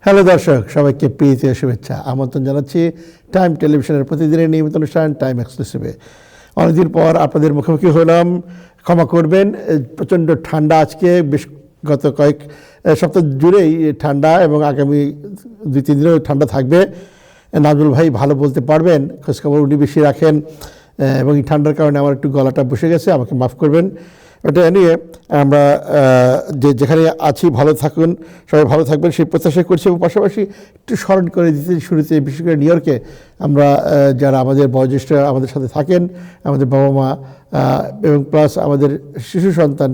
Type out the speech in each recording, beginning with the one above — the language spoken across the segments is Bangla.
হ্যালো দর্শক, সবাইকে প্রীতি ও শুভেচ্ছা আমন্ত্রণ জানাচ্ছি টাইম টেলিভিশনের প্রতিদিনের নিয়মিত অনুষ্ঠান টাইম এক্সক্লুসিভে। অনেকদিন পর আপনাদের মুখোমুখি হলাম, ক্ষমা করবেন। প্রচণ্ড ঠান্ডা আজকে, বেশ গত কয়েক সপ্তাহ জুড়েই ঠান্ডা এবং আগামী 2-3 দিনেও ঠান্ডা থাকবে। নাজমুল ভাই ভালো বলতে পারবেন, খোঁজখবর উনি বেশি রাখেন, এবং এই ঠান্ডার কারণে আমার একটু গলাটা বসে গেছে, আমাকে মাফ করবেন। এটা নিয়ে আমরা যেখানে আছি ভালো থাকুন, সবাই ভালো থাকবেন সেই প্রত্যাশা করছি। এবং পাশাপাশি একটু স্মরণ করে দিতে শুরুতে, বিশেষ করে নিউ ইয়র্কে আমরা যারা আমাদের বয়োজ্যেষ্ঠ আমাদের সাথে থাকেন, আমাদের বাবা মা এবং প্লাস আমাদের শিশু সন্তান,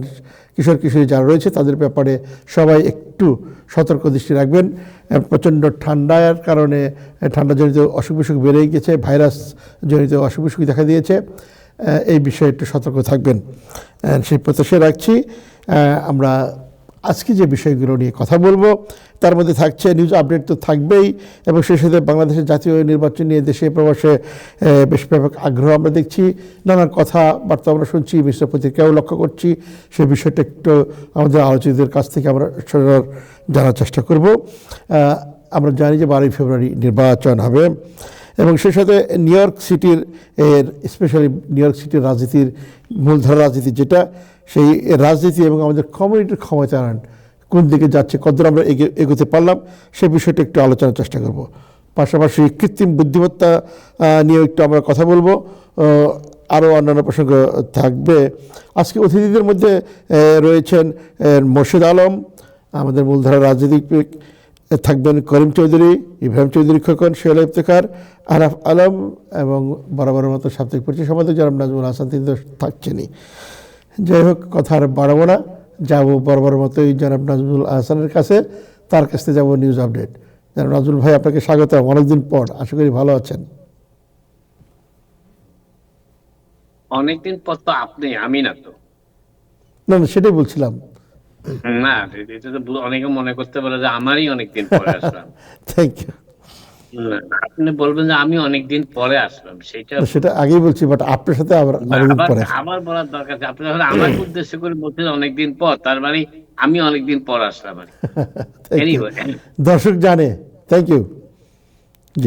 কিশোর কিশোরী যারা রয়েছে, তাদের ব্যাপারে সবাই একটু সতর্ক দৃষ্টি রাখবেন। প্রচণ্ড ঠান্ডার কারণে ঠান্ডাজনিত অসুখ বিসুখ বেড়ে গেছে, ভাইরাস জনিত অসুখ বিসুখ দেখা দিয়েছে। এই বিষয়ে একটু সতর্ক থাকবেন সেই প্রত্যাশা রাখছি। আমরা আজকে যে বিষয়গুলো নিয়ে কথা বলবো তার মধ্যে থাকছে নিউজ আপডেট তো থাকবেই, এবং সেই সাথে বাংলাদেশের জাতীয় নির্বাচন নিয়ে দেশে প্রবাসে বেশ ব্যাপক আগ্রহ আমরা দেখছি। নানান কথাবার্তা আমরা শুনছি, মিশ্র পত্রিকাও লক্ষ্য করছি। সেই বিষয়টা একটু আমাদের আলোচকদের কাছ থেকে আমরা জানার চেষ্টা করব। আমরা জানি যে 12ই ফেব্রুয়ারি নির্বাচন হবে, এবং সেই সাথে নিউ ইয়র্ক সিটির স্পেশালি নিউ ইয়র্ক সিটির রাজনীতির মূলধারা রাজনীতি যেটা, সেই রাজনীতি এবং আমাদের কমিউনিটির ক্ষমতায়ন কোন দিকে যাচ্ছে, কতদূর আমরা এগোতে পারলাম, সে বিষয়টা একটু আলোচনার চেষ্টা করব। পাশাপাশি কৃত্রিম বুদ্ধিমত্তা নিয়ে একটু আমরা কথা বলবো, আরও অন্যান্য প্রসঙ্গ থাকবে। আজকে অতিথিদের মধ্যে রয়েছেন মোর্শেদ আলম, আমাদের মূলধারা রাজনীতিবিদ, থাকবেন করিম চৌধুরী, ইব্রাহিম চৌধুরী খোকন, সোহেল ইফতেখার, আরাফ আলম, এবং বরাবরের মতো সাপ্তাহিক পরিচয় সম্পাদক জনাব নাজমুল হাসান, তিনি তো থাকছেনই। যাই হোক, কথা আর বাড়াবো না, যাবো বরাবরের মতোই জনাব নাজমুল হাসানের কাছে। তার কাছ থেকে যাবো নিউজ আপডেট। জনাব নাজমুল ভাই, আপনাকে স্বাগত, অনেকদিন পর, আশা করি ভালো আছেন। অনেকদিন পর তো আপনি, আমি না তো। না না, সেটাই বলছিলাম। না, এটা তো অনেকে মনে করতে পারে যে আমারই অনেকদিন পরে আসলাম। Thank you. আপনি বলবেন যে আমি অনেকদিন পরে আসলাম, সেটা আগেই বলছি, বাট আপনার সাথে অনেকদিন পরে। আবার বলার দরকার আছে? আপনি যখন আমাকে উদ্দেশ্য করে বলছেন অনেকদিন পর, তার মানে আমি অনেকদিন পর আসলাম আর এনিওয়ে। দর্শক জানে। Thank you.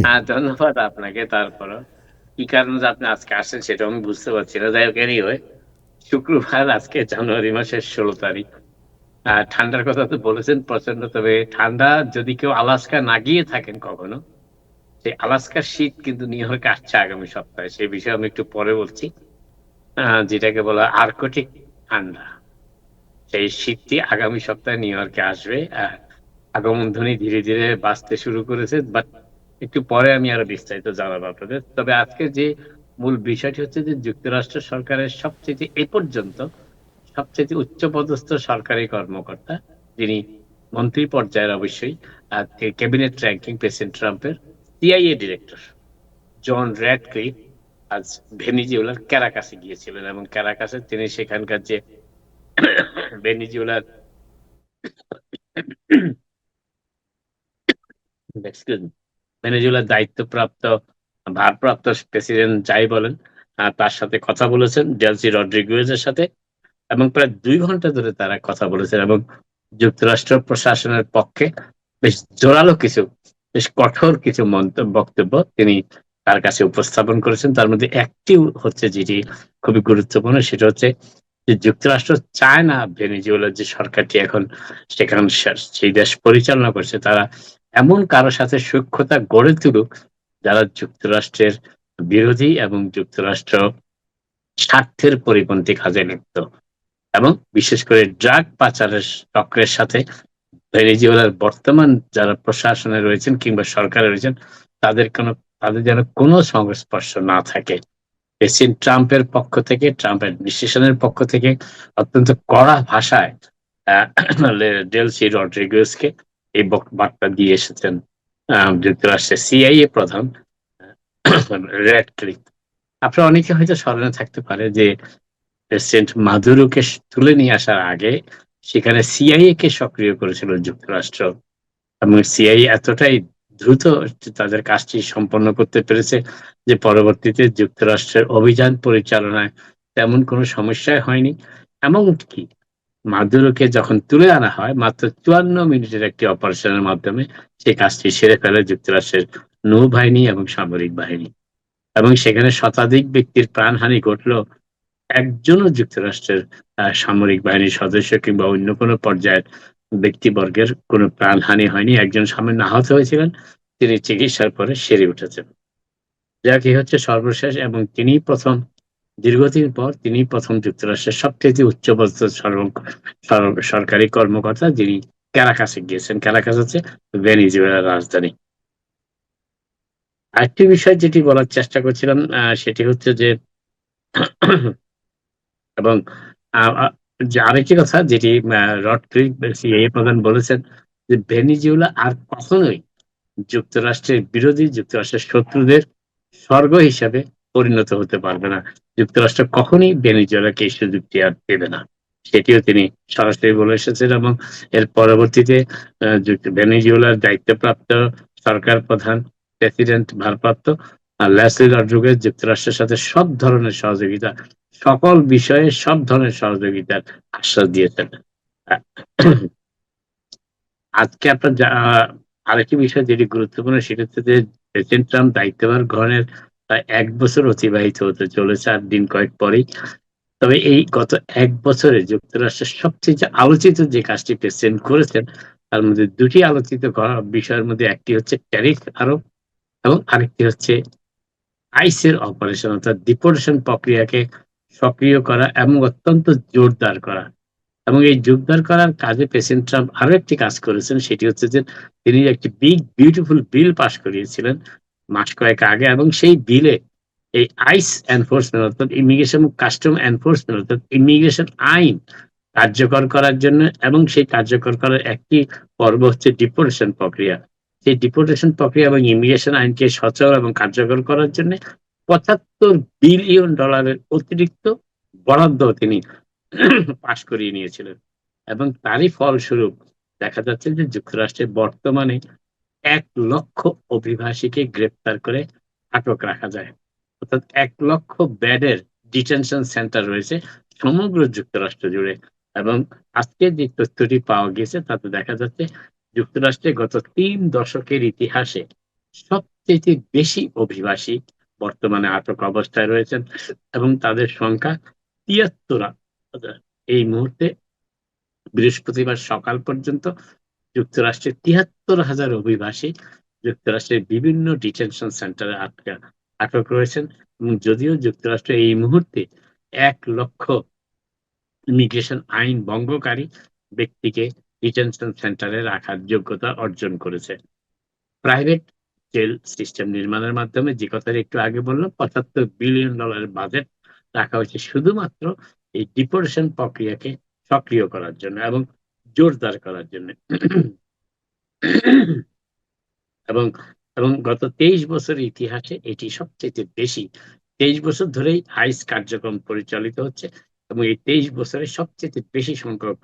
হ্যাঁ, ধন্যবাদ আপনাকে। তারপরও কি কারণে যে আপনি আজকে আসছেন সেটা আমি বুঝতে পারছি না। যাই হোক, এনিওয়ে, শুক্রবার, আজকে জানুয়ারি মাসের 16 তারিখ। ঠান্ডার কথা তো বলেছেন প্রচন্ড, তবে ঠান্ডা যদি কেউ আলাস্কা না গিয়ে থাকেন কখনো, সেই আলাস্কার শীত কিন্তু নিউ ইয়র্কে আসছে আগামী সপ্তাহে। সেই বিষয়ে আমি একটু পরে বলছি। যেটাকে বলা আর্কটিক ঠান্ডা, সেই শীতটি আগামী সপ্তাহে নিউ ইয়র্কে আসবে। আগমনধ্বনি ধীরে ধীরে বাজতে শুরু করেছে, বাট একটু পরে আমি আরো বিস্তারিত জানাবো আপনাদের। তবে আজকে যে মূল বিষয়টি হচ্ছে যে যুক্তরাষ্ট্র সরকারের সবচেয়ে এ পর্যন্ত সবচেয়ে উচ্চপদস্থ সরকারি কর্মকর্তা, যিনি মন্ত্রী পর্যায়ের অবশ্যই, ক্যাবিনেট র্যাঙ্কিং প্রেসিডেন্ট ট্রাম্পের সিআইএ ডিরেক্টর জন র্যাডক্লিফ, আজ ভেনিজুয়েলার ক্যারাকাসে গিয়েছিলেন। এবং ক্যারাকাসে তিনি সেখানকার যে ভেনিজুয়েলার ভেনেজুয়েলার দায়িত্বপ্রাপ্ত ভারপ্রাপ্ত প্রেসিডেন্ট যাই বলেন, তার সাথে কথা বলেছেন, ডেলসি রড্রিগুয়েজের সাথে। এবং প্রায় 2 ঘন্টা ধরে তারা কথা বলেছেন, এবং যুক্তরাষ্ট্র প্রশাসনের পক্ষে বেশ জোরালো কিছু, বেশ কঠোর কিছু বক্তব্য তিনি তার কাছে উপস্থাপন করেছেন। তার মধ্যে একটি হচ্ছে যেটি খুবই গুরুত্বপূর্ণ, সেটা হচ্ছে যে যুক্তরাষ্ট্র চায় না ভেনেজুয়েলার যে সরকারটি এখন সেখানে সেই দেশ পরিচালনা করছে, তারা এমন কারো সাথে সখ্যতা গড়ে তুলুক যারা যুক্তরাষ্ট্রের বিরোধী এবং যুক্তরাষ্ট্র স্বার্থের পরিপন্থী কাজে লিপ্ত। এবং বিশেষ করে ড্রাগ পাচারের চক্রের সাথে ভেনেজুয়েলার বর্তমান যারা প্রশাসনে রয়েছেন কিংবা সরকারে রয়েছেন, তাদের যেন কোনো সংস্পর্শ না থাকে। প্রেসিডেন্ট ট্রাম্পের পক্ষ থেকে, ট্রাম্প অ্যাডমিনিস্ট্রেশনের পক্ষ থেকে অত্যন্ত কড়া ভাষায় ডেলসি রড্রিগুয়েজকে এই বার্তা দিয়ে এসেছেন যুক্তরাষ্ট্রের সিআইএ প্রধান র্যাডক্লিফ। আপনারা অনেকে হয়তো স্মরণে থাকতে পারে যে প্রেসিডেন্ট মাদুরোকে তুলে নিয়ে আসার আগে সেখানে সিআইএ কে সক্রিয় করেছিল যুক্তরাষ্ট্র, এবং সিআইএ এতটাই দ্রুত তাদের কাজটি সম্পন্ন করতে পেরেছে যে পরবর্তীতে যুক্তরাষ্ট্রের অভিযান পরিচালনায় তেমন কোনো সমস্যাই হয়নি। এমনকি মাদুরোকে যখন তুলে আনা হয় মাত্র 54 মিনিটের একটি অপারেশনের মাধ্যমে সেই কাজটি সেরে ফেলে যুক্তরাষ্ট্রের নৌবাহিনী এবং সামরিক বাহিনী, এবং সেখানে শতাধিক ব্যক্তির প্রাণহানি ঘটলেও একজনও যুক্তরাষ্ট্রের সামরিক বাহিনীর সদস্য কিংবা অন্য কোনো পর্যায়ের ব্যক্তিবর্গের কোনো প্রাণহানি হয়নি। একজন সামান্য আহত হয়েছিলেন, তিনি চিকিৎসার পরে সেরে উঠেছেন। যাক, এই হচ্ছে সর্বশেষ, এবং দীর্ঘদিন পর তিনি প্রথম যুক্তরাষ্ট্রের সবচেয়ে উচ্চপদস্থ সরকারি কর্মকর্তা যিনি ক্যারাকাসে গিয়েছেন। ক্যারাকাস হচ্ছে ভেনিজুয়েলার রাজধানী। আরেকটি বিষয় যেটি বলার চেষ্টা করছিলাম সেটি হচ্ছে যে এবং যে আরেকটি কথা যেটি রডক্লিফ সিআইএ প্রধান বলেছেন যে ভেনিজুয়েলা আর কখনোই যুক্তরাষ্ট্রের বিরোধী, যুক্তরাষ্ট্রের শত্রুদের স্বর্গ হিসাবে পরিণত হতে পারবে না। যুক্তরাষ্ট্র কখনোই ভেনিজুয়েলাকে এই সুযোগটি আর দেবে না, সেটিও তিনি সরাসরি বলে এসেছেন। এবং এর পরবর্তীতে ভেনিজুয়েলার দায়িত্বপ্রাপ্ত সরকার প্রধান, প্রেসিডেন্ট ভারপ্রাপ্ত লেসলি রড্রিগেজ যুক্তরাষ্ট্রের সাথে সব ধরনের সহযোগিতা, সকল বিষয়ে সব ধরনের সহযোগিতার আশ্বাস দিয়েছেন। আজকে আপনার আরেকটি বিষয় যেটি গুরুত্বপূর্ণ সেটা হচ্ছে যে প্রেসিডেন্ট ট্রাম্প দায়িত্বভার গ্রহণের প্রায় 1 বছর অতিবাহিত হতে চলেছে আর দিন কয়েক পরেই। তবে এই গত 1 বছরে যুক্তরাষ্ট্রের সবচেয়ে যে আলোচিত যে কাজটি প্রেসিডেন্ট করেছেন তার মধ্যে দুটি আলোচিত বিষয়ের মধ্যে একটি হচ্ছে ট্যারিফ আরোপ এবং আরেকটি হচ্ছে আইসের অপারেশন, অর্থাৎ ডিপোর্টেশন প্রক্রিয়াকে সক্রিয় করা এবং অত্যন্ত জোরদার করা। এবং এই জোরদার করার কাজে প্রেসিডেন্ট ট্রাম্প আরো একটি কাজ করেছেন, সেটি হচ্ছে যে তিনি একটি বিগ বিউটিফুল বিল পাশ করিয়েছিলেন মাস কয়েক আগে, এবং সেই বিলে এই আইস এনফোর্সমেন্ট অর্থাৎ ইমিগ্রেশন কাস্টম এনফোর্সমেন্ট অর্থাৎ ইমিগ্রেশন আইন কার্যকর করার জন্য, এবং সেই কার্যকর করার একটি পর্ব হচ্ছে ডিপোর্টেশন প্রক্রিয়া। সেই ডিপোর্টেশন প্রক্রিয়া এবং ইমিগ্রেশন আইনকে সচল এবং কার্যকর করার জন্য $75 বিলিয়ন অতিরিক্ত বরাদ্দ তিনি পাশ করিয়ে নিয়েছিলেন। এবং তারই ফলস্বরূপ দেখা যাচ্ছে যে যুক্তরাষ্ট্রে বর্তমানে 1 লক্ষ অভিবাসীকে গ্রেপ্তার করে আটক রাখা যায়, অর্থাৎ 1 লক্ষ বেডের ডিটেনশন সেন্টার রয়েছে সমগ্র যুক্তরাষ্ট্র জুড়ে। এবং আজকে যে তথ্যটি পাওয়া গেছে তাতে দেখা যাচ্ছে যুক্তরাষ্ট্রে গত 3 দশকের ইতিহাসে সবচেয়ে বেশি অভিবাসী বর্তমানে আটক অবস্থায় রয়েছেন, এবং তাদের সংখ্যা 73,000। এই মুহূর্তে বৃহস্পতিবার সকাল পর্যন্ত যুক্তরাষ্ট্রের 73,000 অভিবাসী যুক্তরাষ্ট্রের বিভিন্ন ডিটেনশন সেন্টারে আটক রয়েছেন। এবং যদিও যুক্তরাষ্ট্র এই মুহূর্তে 1 লক্ষ ইমিগ্রেশন আইন ভঙ্গকারী ব্যক্তিকে ডিটেনশন সেন্টারে রাখার যোগ্যতা অর্জন করেছে। প্রাইভেট জেল সিস্টেম নির্মাণের মাধ্যমে, যে কথাটা একটু আগে বললাম, $75 বিলিয়ন বাজেট রাখা হয়েছে শুধুমাত্র এই ডিপোর্টেশন প্রক্রিয়াকে সক্রিয় করার জন্য এবং জোরদার করার জন্য। এবং এবং গত 23 বছরের ইতিহাসে এটি সবচেয়ে বেশি। 23 বছর ধরেই আইস কার্যক্রম পরিচালিত হচ্ছে, এবং এই 23 বছরে সবচেয়ে বেশি সংখ্যক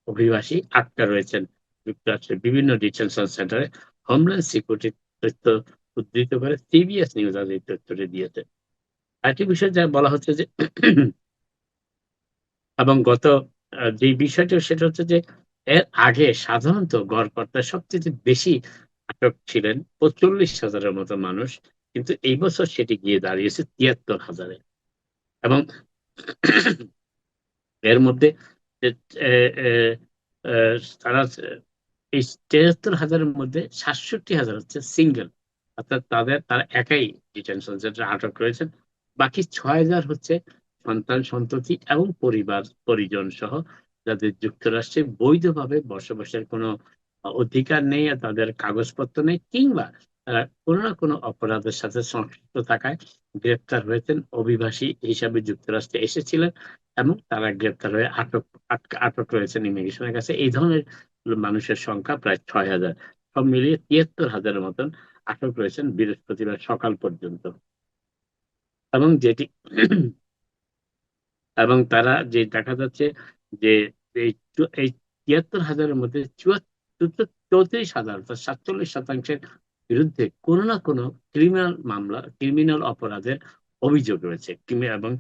অভিবাসী আটকা রয়েছেন যুক্তরাষ্ট্রের বিভিন্ন ডিটেনশন সেন্টারে। হোমল্যান্ড সিকিউরিটি তথ্য উদ্ধৃত করে সিবিএস নিউজ আজ এই তথ্যটি দিয়েছে। আরেকটি বিষয় যা বলা হচ্ছে যে এবং গত যে বিষয়টা সেটা হচ্ছে যে এর আগে সাধারণত গড়পড়তায় সবচেয়ে বেশি আটক ছিলেন 45,000-এর মতো মানুষ, কিন্তু এই বছর সেটি গিয়ে দাঁড়িয়েছে 73,000-এ। এবং এর মধ্যে তারা এই 73,000-এর মধ্যে 67,000 হচ্ছে সিঙ্গেল, অর্থাৎ তারা একাই ডিটেনশন সেন্টারে আটক রয়েছেন। বাকি 6,000 হচ্ছে সন্তান সন্ততি এবং পরিবার পরিজন সহ, যাদের যুক্তরাষ্ট্রে বৈধভাবে বসবাসের কোনো অধিকার নেই, আর তাদের কাগজপত্র নেই, কিংবা তারা কোনো না কোনো অপরাধের সাথে সংশ্লিষ্ট থাকায় গ্রেপ্তার হয়েছেন, অভিবাসী হিসাবে যুক্তরাষ্ট্রে এসেছিলেন এবং তারা গ্রেপ্তার হয়ে আটক রয়েছেন ইমিগ্রেশনের কাছে। এই ধরনের মানুষের সংখ্যা প্রায় 6,000। সব মিলিয়ে 73,000-এর মতন আটক রয়েছেন বৃহস্পতিবার সকাল পর্যন্ত। এবং যেটি এবং তারা যে দেখা যাচ্ছে যে এই 73,000-এর মধ্যে 34,000 অর্থাৎ 47% বিরুদ্ধে কোনো না কোনো ক্রিমিনাল অপরাধের অভিযোগ রয়েছে, এবং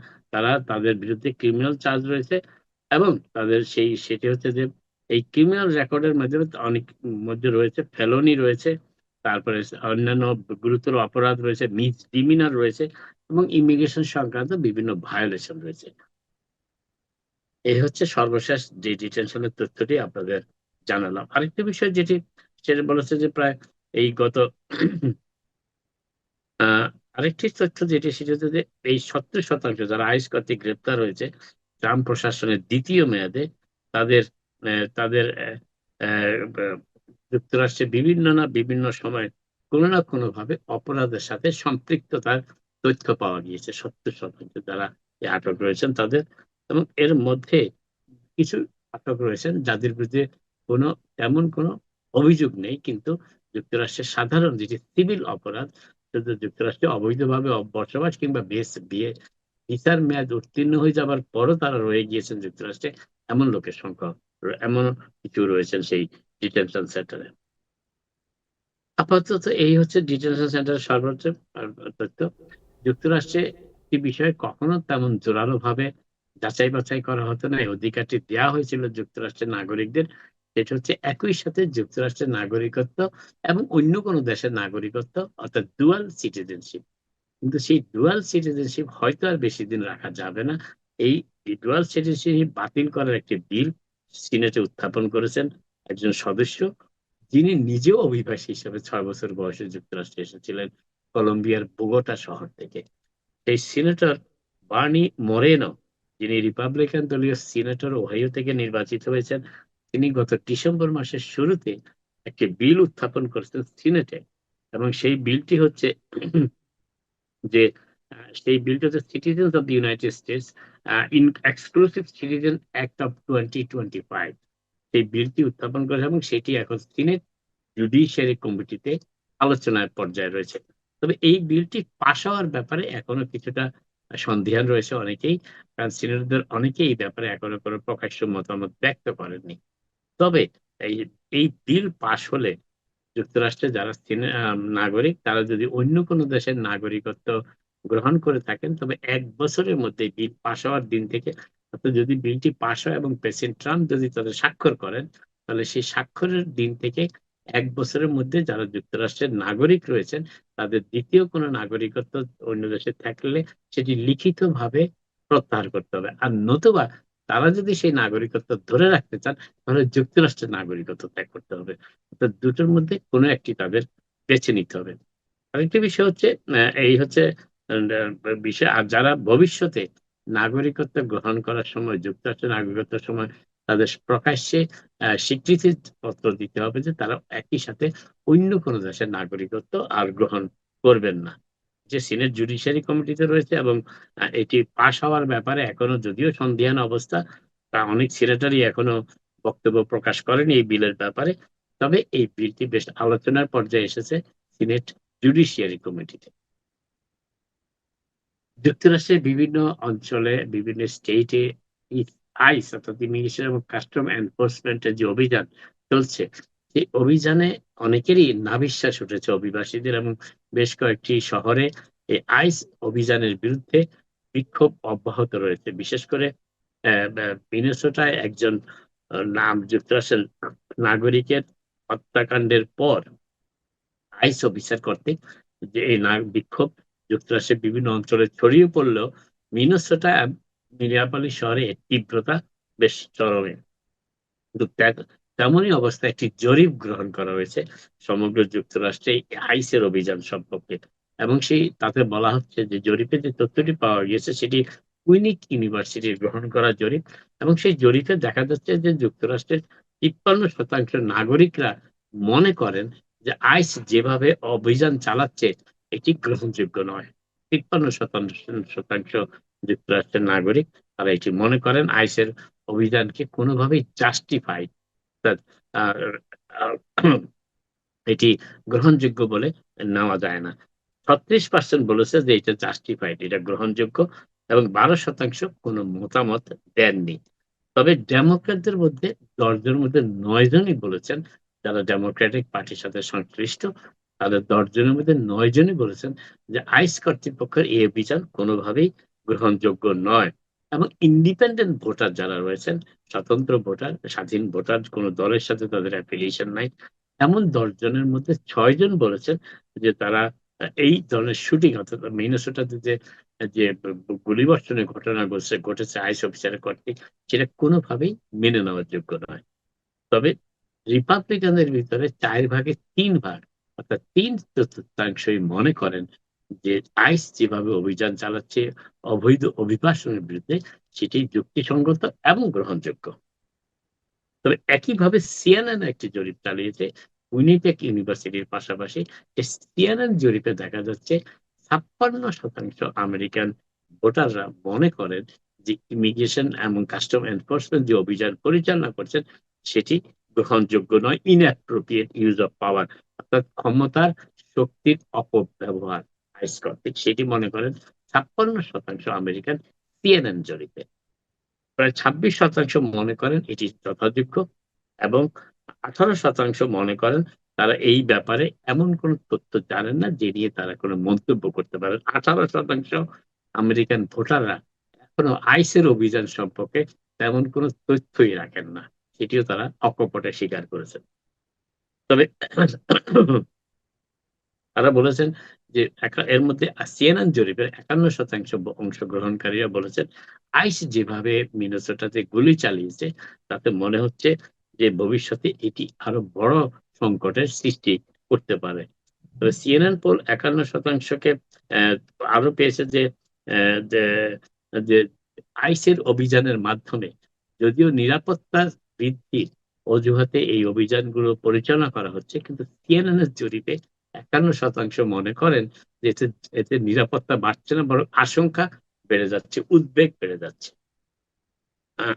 তাদের বিরুদ্ধে ক্রিমিনাল চার্জ রয়েছে এবং তাদের সেটি হচ্ছে যে এই ক্রিমিনাল রেকর্ডের মধ্যে রয়েছে ফেলনি রয়েছে, তারপরে অন্যান্য গুরুতর অপরাধ রয়েছে, মিসডিমিনার রয়েছে এবং ইমিগ্রেশন সংক্রান্ত বিভিন্ন ভায়োলেশন রয়েছে। এই হচ্ছে সর্বশেষ যে ডিটেনশনের তথ্যটি আপনাদের জানালাম। আরেকটা বিষয় সেটা বলেছে যে প্রায় এই গত আহ আরেকটি তথ্য সেটা হচ্ছে যে এই 70% যারা আইস কর্তৃক গ্রেপ্তার হয়েছে ট্রাম্প প্রশাসনের দ্বিতীয় মেয়াদে তাদের তাদের যুক্তরাষ্ট্রে বিভিন্ন সময় কোনো না কোনো ভাবে অপরাধের সাথে সম্পৃক্ততার তথ্য পাওয়া গিয়েছে। 70% যারা আটক রয়েছেন তাদের, এবং এর মধ্যে কিছু আটক রয়েছেন যাদের বিরুদ্ধে তেমন কোনো অভিযোগ নেই, কিন্তু যুক্তরাষ্ট্রের সাধারণ সিভিল অপরাধ, শুধু যুক্তরাষ্ট্রে অবৈধভাবে বসবাস কিংবা ভিসার মেয়াদ উত্তীর্ণ হয়ে যাবার পরও তারা রয়ে গিয়েছেন যুক্তরাষ্ট্রে, এমন লোকের সংখ্যা এমন কিছু রয়েছেন সেই ডিটেনশন সেন্টারে। আপাতত এই হচ্ছে ডিটেনশন সেন্টারের সর্বোচ্চ তথ্য। যুক্তরাষ্ট্রে একটি বিষয়ে কখনো তেমন জোরালো ভাবে যাচাই বাছাই করা হতো না। এই অধিকারটি দেওয়া হয়েছিল যুক্তরাষ্ট্রের নাগরিকদের। সেটা হচ্ছে একই সাথে যুক্তরাষ্ট্রের নাগরিকত্ব এবং অন্য কোনো দেশের নাগরিকত্ব, অর্থাৎ ডুয়াল সিটিজেনশিপ। কিন্তু সেই ডুয়াল সিটিজেনশিপ হয়তো আর বেশি দিন রাখা যাবে না। এই ডুয়াল সিটিজেনশিপ বাতিল করার একটি বিল সিনেটে উত্থাপন করেছেন একজন সদস্য, যিনি নিজেও অভিবাসী হিসেবে 6 বছর বয়সে যুক্তরাষ্ট্রে এসেছিলেন কলম্বিয়ার বোগোটা শহর থেকে। সেই সিনেটর বার্নি মোরেনো, যিনি রিপাবলিকান দলীয় সিনেটর ওহাইও থেকে নির্বাচিত হয়েছেন, তিনি গত ডিসেম্বর মাসের শুরুতে একটি বিল উত্থাপন করেছেন সিনেটে, এবং সেই বিলটি হচ্ছে যে সেই বিলটা হচ্ছে citizens of the United states in exclusive citizen act of 2025। সেই বিলটি উত্থাপন করেছে এবং সেটি এখন সিনেট জুডিশিয়ারি কমিটিতে আলোচনার পর্যায়ে রয়েছে। তবে এই বিলটি পাশ হওয়ার ব্যাপারে এখনো কিছুটা সন্দিহান রয়েছে অনেকেই, কারণ সিনেটরদের অনেকেই এই ব্যাপারে এখনো কোনো প্রকাশ্য মতামত ব্যক্ত করেননি। তবে এই এই বিল পাশ হলে যুক্তরাষ্ট্রের যারা নাগরিক, তারা যদি অন্য কোনো দেশের নাগরিকত্ব গ্রহণ করে থাকেন, তবে 1 বছরের মধ্যে বিল পাশ হওয়ার দিন থেকে, অর্থাৎ যদি বিলটি পাশ হয় এবং প্রেসিডেন্ট ট্রাম্প যদি তাদের স্বাক্ষর করেন, তাহলে সেই স্বাক্ষরের দিন থেকে 1 বছরের মধ্যে যারা যুক্তরাষ্ট্রের নাগরিক রয়েছেন, তাদের দ্বিতীয় কোনো নাগরিকত্ব অন্য দেশে থাকলে সেটি লিখিতভাবে প্রত্যাহার করতে হবে। আর নতুবা তারা যদি সেই নাগরিকত্ব ধরে রাখতে চান, তাহলে যুক্তরাষ্ট্রের নাগরিকত্ব ত্যাগ করতে হবে। অর্থাৎ দুটোর মধ্যে কোনো একটি তাদের বেছে নিতে হবে। আরেকটি বিষয় হচ্ছে এই হচ্ছে বিষয়, আর যারা ভবিষ্যতে নাগরিকত্ব গ্রহণ করার সময়, যুক্তরাষ্ট্রের নাগরিকত্বের সময় তাদের প্রকাশ্যে স্বীকৃতি পত্র দিতে হবে যে তারা একই সাথে অন্য কোনো দেশের নাগরিকত্ব আর গ্রহণ করবেন না। যে সিনেট জুডিশিয়ারি কমিটিতে রয়েছে, এবং এটি পাশ হওয়ার ব্যাপারে এখনো যদিও সন্দিহান অবস্থা, তা অনেক সিনেটরই এখনো বক্তব্য প্রকাশ করেনি এই বিলের ব্যাপারে। তবে এই বিলটি বেশ আলোচনার পর্যায়ে এসেছে সিনেট জুডিশিয়ারি কমিটিতে। যুক্তরাষ্ট্রের বিভিন্ন অঞ্চলে, বিভিন্ন স্টেটে আইস অর্থাৎ ইমিগ্রেশন এবং কাস্টম এনফোর্সমেন্টের যে অভিযান চলছে, সেই অভিযানে অনেকেরই নাভিশ্বাস উঠেছে অভিবাসীদের, এবং বেশ কয়েকটি শহরে এই আইস অভিযানের বিরুদ্ধে বিক্ষোভ অব্যাহত রয়েছে। বিশেষ করে মিনেসোটায় একজন যুক্তরাষ্ট্রের নাগরিকের হত্যাকাণ্ডের পর আইস অফিসার কর্তৃক যে এই বিক্ষোভ যুক্তরাষ্ট্রের বিভিন্ন অঞ্চলে ছড়িয়ে পড়লেও মিনেসোটা মিনিয়াপলিস শহরে এর তীব্রতা বেশ চরমে। কিন্তু তেমনই অবস্থায় একটি জরিপ গ্রহণ করা হয়েছে সমগ্র যুক্তরাষ্ট্রে আইসের অভিযান সম্পর্কে, এবং তাতে বলা হচ্ছে যে জরিপে যে তথ্যটি পাওয়া গিয়েছে সেটি কুইনিক ইউনিভার্সিটির গ্রহণ করা জরিপ, এবং সেই জরিপে দেখা যাচ্ছে যে যুক্তরাষ্ট্রের 53% নাগরিকরা মনে করেন যে আইস যেভাবে অভিযান চালাচ্ছে এটি গ্রহণযোগ্য নয়। 53% যুক্তরাষ্ট্রের নাগরিক তারা এটি মনে করেন আইসের অভিযানকে কোনোভাবেই জাস্টিফাই, এটি গ্রহণযোগ্য বলে নেওয়া যায় না। 36% বলেছে যে এটা জাস্টিফাইড, এটা গ্রহণযোগ্য, এবং 12% কোনো মতামত দেননি। তবে ডেমোক্র্যাটদের মধ্যে 10 জনের মধ্যে 9 জনই বলেছেন, যারা ডেমোক্রেটিক পার্টির সাথে সংশ্লিষ্ট, তাদের 10 জনের মধ্যে 9 জনই বলেছেন যে আইস কর্তৃপক্ষের এই অভিযান কোনোভাবেই গ্রহণযোগ্য নয়। এবং ইন্ডিপেন্ডেন্ট ভোটার যারা রয়েছেন, স্বতন্ত্র ভোটার, স্বাধীন ভোটার, কোনো দলের সাথে তাদের অ্যাফিলিয়েশন নাই, এমন 10 জনের মধ্যে 6 জন বলেছেন যে তারা এই দলের শুটিং, অর্থাৎ মিনেসোটাতে যে যে গুলিবর্ষণের ঘটনা ঘটেছে আইস অফিসারের কর্তৃক, সেটা কোনোভাবেই মেনে নেওয়ার যোগ্য নয়। তবে রিপাবলিকানদের ভিতরে 4 ভাগে 3 ভাগ, অর্থাৎ 3/4 মনে করেন যে আইস যেভাবে অভিযান চালাচ্ছে অবৈধ অভিবাসনের বিরুদ্ধে, সেটি যুক্তিসঙ্গত এবং গ্রহণযোগ্য। তবে একইভাবে সিএনএন একটি জরিপ চালিয়েছে উইনিপেগ ইউনিভার্সিটির পাশাপাশি। সিএনএন জরিপে দেখা যাচ্ছে 56% আমেরিকান ভোটাররা মনে করেন যে ইমিগ্রেশন এবং কাস্টম এনফোর্সমেন্ট যে অভিযান পরিচালনা করছেন সেটি গ্রহণযোগ্য নয়, ইনঅ্যাপ্রোপ্রিয়েট ইউজ অফ পাওয়ার, অর্থাৎ ক্ষমতার শক্তির অপব্যবহার আইস কর্তৃক, সেটি মনে করেন 56% আমেরিকান সিএনএন জরিপে। প্রায় 26% মনে করেন এটি যথাযোগ্য এবং 18% মনে করেন তারা এই ব্যাপারে এমন কোন তথ্য জানেন না যে নিয়ে তারা কোনো মন্তব্য করতে পারেন। 18% আমেরিকান ভোটাররা এখনো আইসের অভিযান সম্পর্কে তেমন কোনো তথ্যই রাখেন না। সেটিও তারা অকপটে স্বীকার করেছেন। তবে তারা বলেছেন যে এর মধ্যে সিএনএন জরিপের 51% অংশগ্রহণকারীরা বলেছেন আইস যেভাবে মিনেসোটাতে গুলি চালিয়েছে তাতে মনে হচ্ছে যে ভবিষ্যতে এটি আরো বড় সংকটের সৃষ্টি করতে পারে। তবে সিএনএন পোল 51%কে আরো পেয়েছে যে আহ, যে যে আইসের অভিযানের মাধ্যমে যদিও নিরাপত্তা বৃদ্ধির অজুহাতে এই অভিযানগুলো পরিচালনা করা হচ্ছে, কিন্তু সিএনএন এর জরিপে 51% মনে করেন যে এতে এতে নিরাপত্তা বাড়ছে না, বরং আশঙ্কা বেড়ে যাচ্ছে, উদ্বেগ বেড়ে যাচ্ছে। আহ,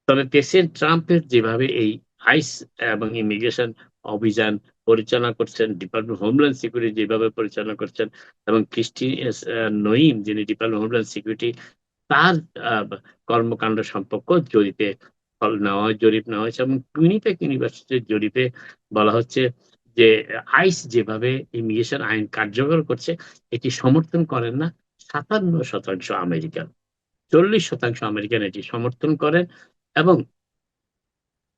তবে প্রেসিডেন্ট ট্রাম্পের যেভাবে এই আইস এবং ইমিগ্রেশন অভিযান পরিচালনা করছেন, ডিপার্টমেন্ট হোমল্যান্ড সিকিউরিটি যেভাবে পরিচালনা করছেন, এবং ক্রিস্টি নঈম যিনি ডিপার্টমেন্ট হোমল্যান্ড সিকিউরিটি, তার আহ, কর্মকাণ্ড সম্পর্ক জরিপে জরিপ নেওয়া হয়েছে। এবং টুইনিপেক ইউনিভার্সিটির জরিপে বলা হচ্ছে যে আইস যেভাবে ইমিগ্রেশন আইন কার্যকর করছে এটি সমর্থন করেন না 57% আমেরিকান, 40% আমেরিকান এটি সমর্থন করেন। এবং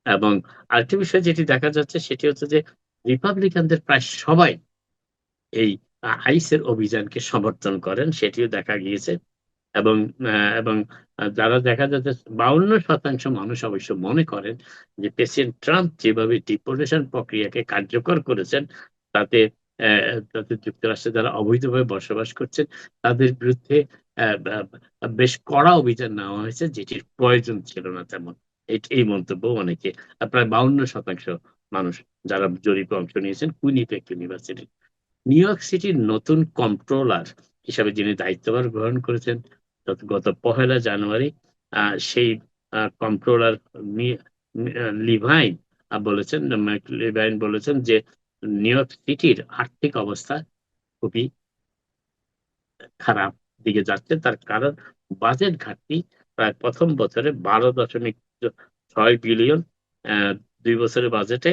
এবং আরেকটি বিষয় যেটি দেখা যাচ্ছে সেটি হচ্ছে যে রিপাবলিকানদের প্রায় সবাই এই আইসের অভিযানকে সমর্থন করেন, সেটিও দেখা গিয়েছে। এবং এবং যারা দেখা যাচ্ছে 52% মানুষ অবশ্য মনে করেন যে প্রেসিডেন্ট ট্রাম্প যেভাবে ডিপোর্টেশন প্রক্রিয়াকে কার্যকর করেছেন তাতে তাতে যুক্তরাষ্ট্রে যারা অবৈধভাবে বসবাস করছেন তাদের বিরুদ্ধে বেশ কড়া অভিযান নেওয়া হয়েছে, যেটির প্রয়োজন ছিল না তেমন। এই মন্তব্য অনেকে, প্রায় 52% মানুষ যারা জরিপে অংশ নিয়েছেন কুইনিপেক ইউনিভার্সিটি। নিউ ইয়র্ক সিটির নতুন কন্ট্রোলার হিসাবে যিনি দায়িত্বভার গ্রহণ করেছেন গত 1 জানুয়ারি, সেই কন্ট্রোলার লিভাইন বলেছেন, লিভাইন বলেছেন যে নিউ ইয়র্ক সিটির আর্থিক অবস্থা খুবই খারাপ দিকে যাচ্ছে। তার কারণ বাজেট ঘাটতি প্রায় প্রথম বছরে 12.6 বিলিয়ন 2 বছরের বাজেটে,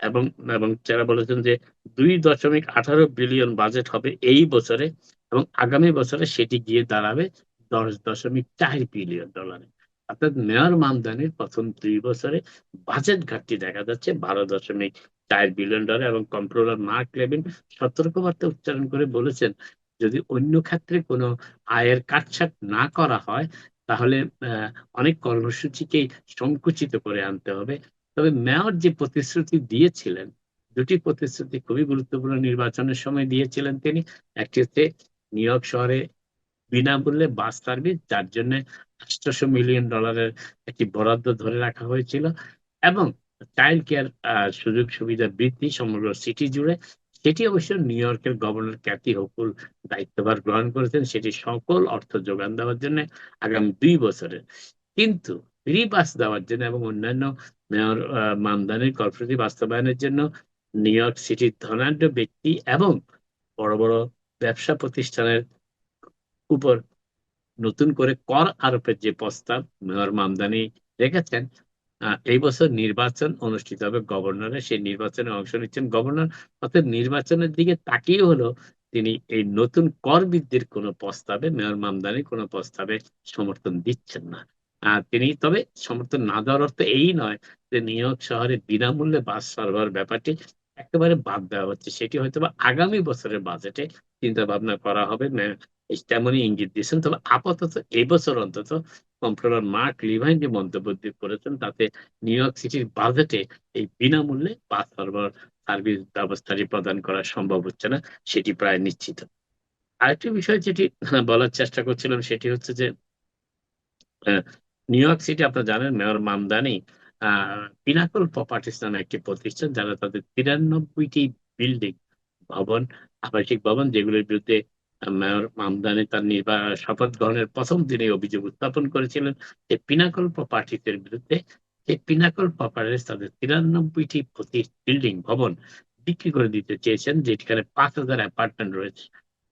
এবং এবং যারা বলেছেন যে 2.18 বিলিয়ন বাজেট হবে এই বছরে, এবং আগামী বছরে সেটি গিয়ে দাঁড়াবে $10.4 বিলিয়ন। অর্থাৎ মেয়র মামদানির প্রথম 2 বছরে বাজেট ঘাটতি দেখা যাচ্ছে $12.4 বিলিয়ন। এবং কন্ট্রোলার মার্ক লেভিন সতর্কবার্তা উচ্চারণ করে বলেছেন যদি অন্য ক্ষেত্রে কোনো আয়ের কাটছাঁট না করা হয় তাহলে আহ, অনেক কর্মসূচিকেই সংকুচিত করে আনতে হবে। তবে মেয়র যে প্রতিশ্রুতি দিয়েছিলেন, দুটি প্রতিশ্রুতি খুবই গুরুত্বপূর্ণ নির্বাচনের সময় দিয়েছিলেন তিনি। একটি হচ্ছে নিউ ইয়র্ক শহরে বিনামূল্যে বাস সার্ভিস, যার জন্য $800 মিলিয়ন একটি বরাদ্দ ধরে রাখা হয়েছিল, এবং চাইল্ড কেয়ার সুযোগ সুবিধা বৃদ্ধি সমগ্র সিটি জুড়ে। সেটি অবশ্য নিউ ইয়র্কের গভর্নর ক্যাথি হোকুল দায়িত্বভার গ্রহণ করেছেন, সেটি সকল অর্থ যোগান দেওয়ার জন্য আগামী 2 বছরে। কিন্তু ফ্রি বাস দেওয়ার জন্য এবং অন্যান্য মেয়র মামদানির কর্মসূচি বাস্তবায়নের জন্য নিউ ইয়র্ক সিটির ধনাঢ্য ব্যক্তি এবং বড় বড় ব্যবসা প্রতিষ্ঠানের উপর নতুন করে কর আরোপের যে প্রস্তাব মেয়র মামদানি রেখেছেন, এই বছর নির্বাচন অনুষ্ঠিত হবে গভর্নরের, সেই নির্বাচনে অংশ নিচ্ছেন গভর্নর। অর্থাৎ নির্বাচনের দিকে তাকিয়ে হলো তিনি এই নতুন কর বৃদ্ধির কোনো প্রস্তাবে, মেয়র মামদানি কোনো প্রস্তাবে সমর্থন দিচ্ছেন না। তিনি তবে সমর্থন না দেওয়ার অর্থ এই নয় যে নিউ ইয়র্ক শহরে বিনামূল্যে বাস সরবরাহের ব্যাপারটি একেবারে বাদ দেওয়া হচ্ছে। সেটি হয়তোবা আগামী বছরের বাজেটে চিন্তা ভাবনা করা হবে। তেমনই ইঙ্গিত দিয়েছেন। তবে আপাতত এই বছর অন্তত কম্ট্রোলার মার্ক লিভাইন যে মন্তব্য করেছেন তাতে নিউ ইয়র্ক সিটির বাজেটে এই বিনামূল্যে বাস সরবরাহ সার্ভিস ব্যবস্থাটি প্রদান করা সম্ভব হচ্ছে না, সেটি প্রায় নিশ্চিত। আরেকটি বিষয় যেটি বলার চেষ্টা করছিলাম সেটি হচ্ছে যে নিউ ইয়র্ক সিটি আপনারা জানেন মেয়র মামদানি পিনাকল প্রপার্টিস নামে একটি প্রতিষ্ঠান যারা তাদের 93টি বিল্ডিং ভবন, আবাসিক ভবন যেগুলোর বিরুদ্ধে মেয়র মামদানি তার শপথ গ্রহণের প্রথম দিনে অভিযোগ উত্থাপন করেছিলেন যে পিনাকল প্রপার্টিস এর বিরুদ্ধে। এই পিনাকল প্রপার্টিস তাদের 93টি বিল্ডিং ভবন বিক্রি করে দিতে চেয়েছেন, যেখানে 5,000 অ্যাপার্টমেন্ট রয়েছে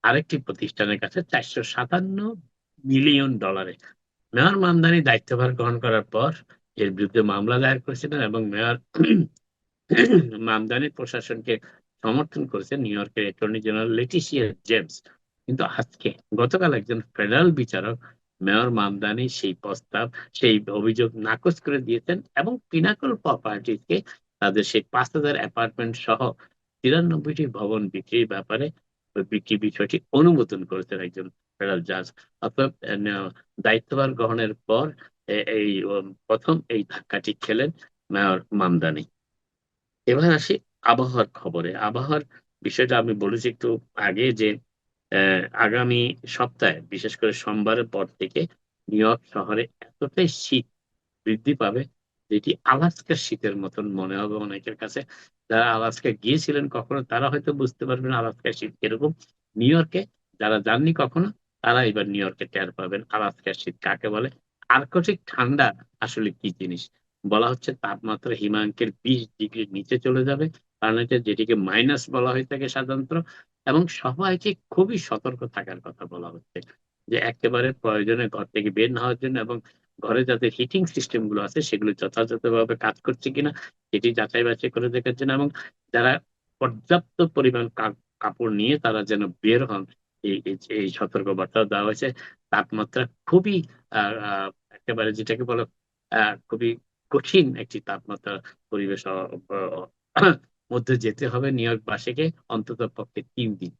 আরেকটি প্রতিষ্ঠানের কাছে $457 মিলিয়ন। মেয়র মামদানি দায়িত্বভার গ্রহণ করার পর এর বিরুদ্ধে মামলা দায়ের করেছিলেন এবং মেয়র মামদানি প্রশাসনকে সমর্থন করেছেন নিউ ইয়র্কের অ্যাটর্নি জেনারেল লেটিসিয়া জেমস। কিন্তু আজকে গতকাল একজন ফেডারেল বিচারক মেয়র মামদানি সেই অভিযোগ নাকচ করে দিয়েছেন এবং পিনাকল প্রপার্টিজকে তাদের সেই 5,000 অ্যাপার্টমেন্ট সহ 93টি ভবন বিক্রির ব্যাপারে বিক্রি বিষয়টি অনুমোদন করেছেন একজন ফেডারেল জাজ। অর্থাৎ দায়িত্বভার গ্রহণের পর এই প্রথম এই ধাক্কাটি খেলেন মেয়র মামদানি। এবার আসি আবহাওয়ার খবরে। আবহাওয়ার বিষয়টা আমি বলেছি একটু আগে যে আগামী সপ্তাহে বিশেষ করে সোমবারের পর থেকে নিউ ইয়র্ক শহরে এতটাই শীত বৃদ্ধি পাবে যেটি আলাস্কার শীতের মতন মনে হবে অনেকের কাছে। যারা আলাস্কা গিয়েছিলেন কখনো তারা হয়তো বুঝতে পারবেন আলাস্কার শীত কিরকম। নিউ ইয়র্কে যারা যাননি কখনো তারা এবার নিউ ইয়র্কে টের পাবেন আলাস্কার শীত কাকে বলে। আর্কটিক ঠান্ডা আসলে কি জিনিস বলা হচ্ছে তাপমাত্রা হিমাঙ্কের 20 ডিগ্রির নিচে চলে যাবে প্ল্যানেটের, যেটিকে মাইনাস বলা হয়ে থাকে সাধারণত, এবং সবাইকে খুবই সতর্ক থাকার কথা বলা হচ্ছে যে একেবারে প্রয়োজনে ঘর থেকে বের না হওয়ার জন্য এবং ঘরে যাদের হিটিং সিস্টেম গুলো আছে সেগুলো যথাযথভাবে কাজ করছে কিনা সেটি যাচাই বাছাই করে দেখার জন্য, এবং যারা পর্যাপ্ত পরিমাণ কাপড় নিয়ে তারা যেন বের হন এই সতর্কবার্তা দেওয়া হয়েছে। তাপমাত্রা খুবই একেবারে যেটাকে বলো খুবই কঠিন একটি তাপমাত্রা পরিবেশ মধ্যে যেতে হবে নিউ ইয়র্কবাসীকে অন্তত পক্ষে 3 দিন,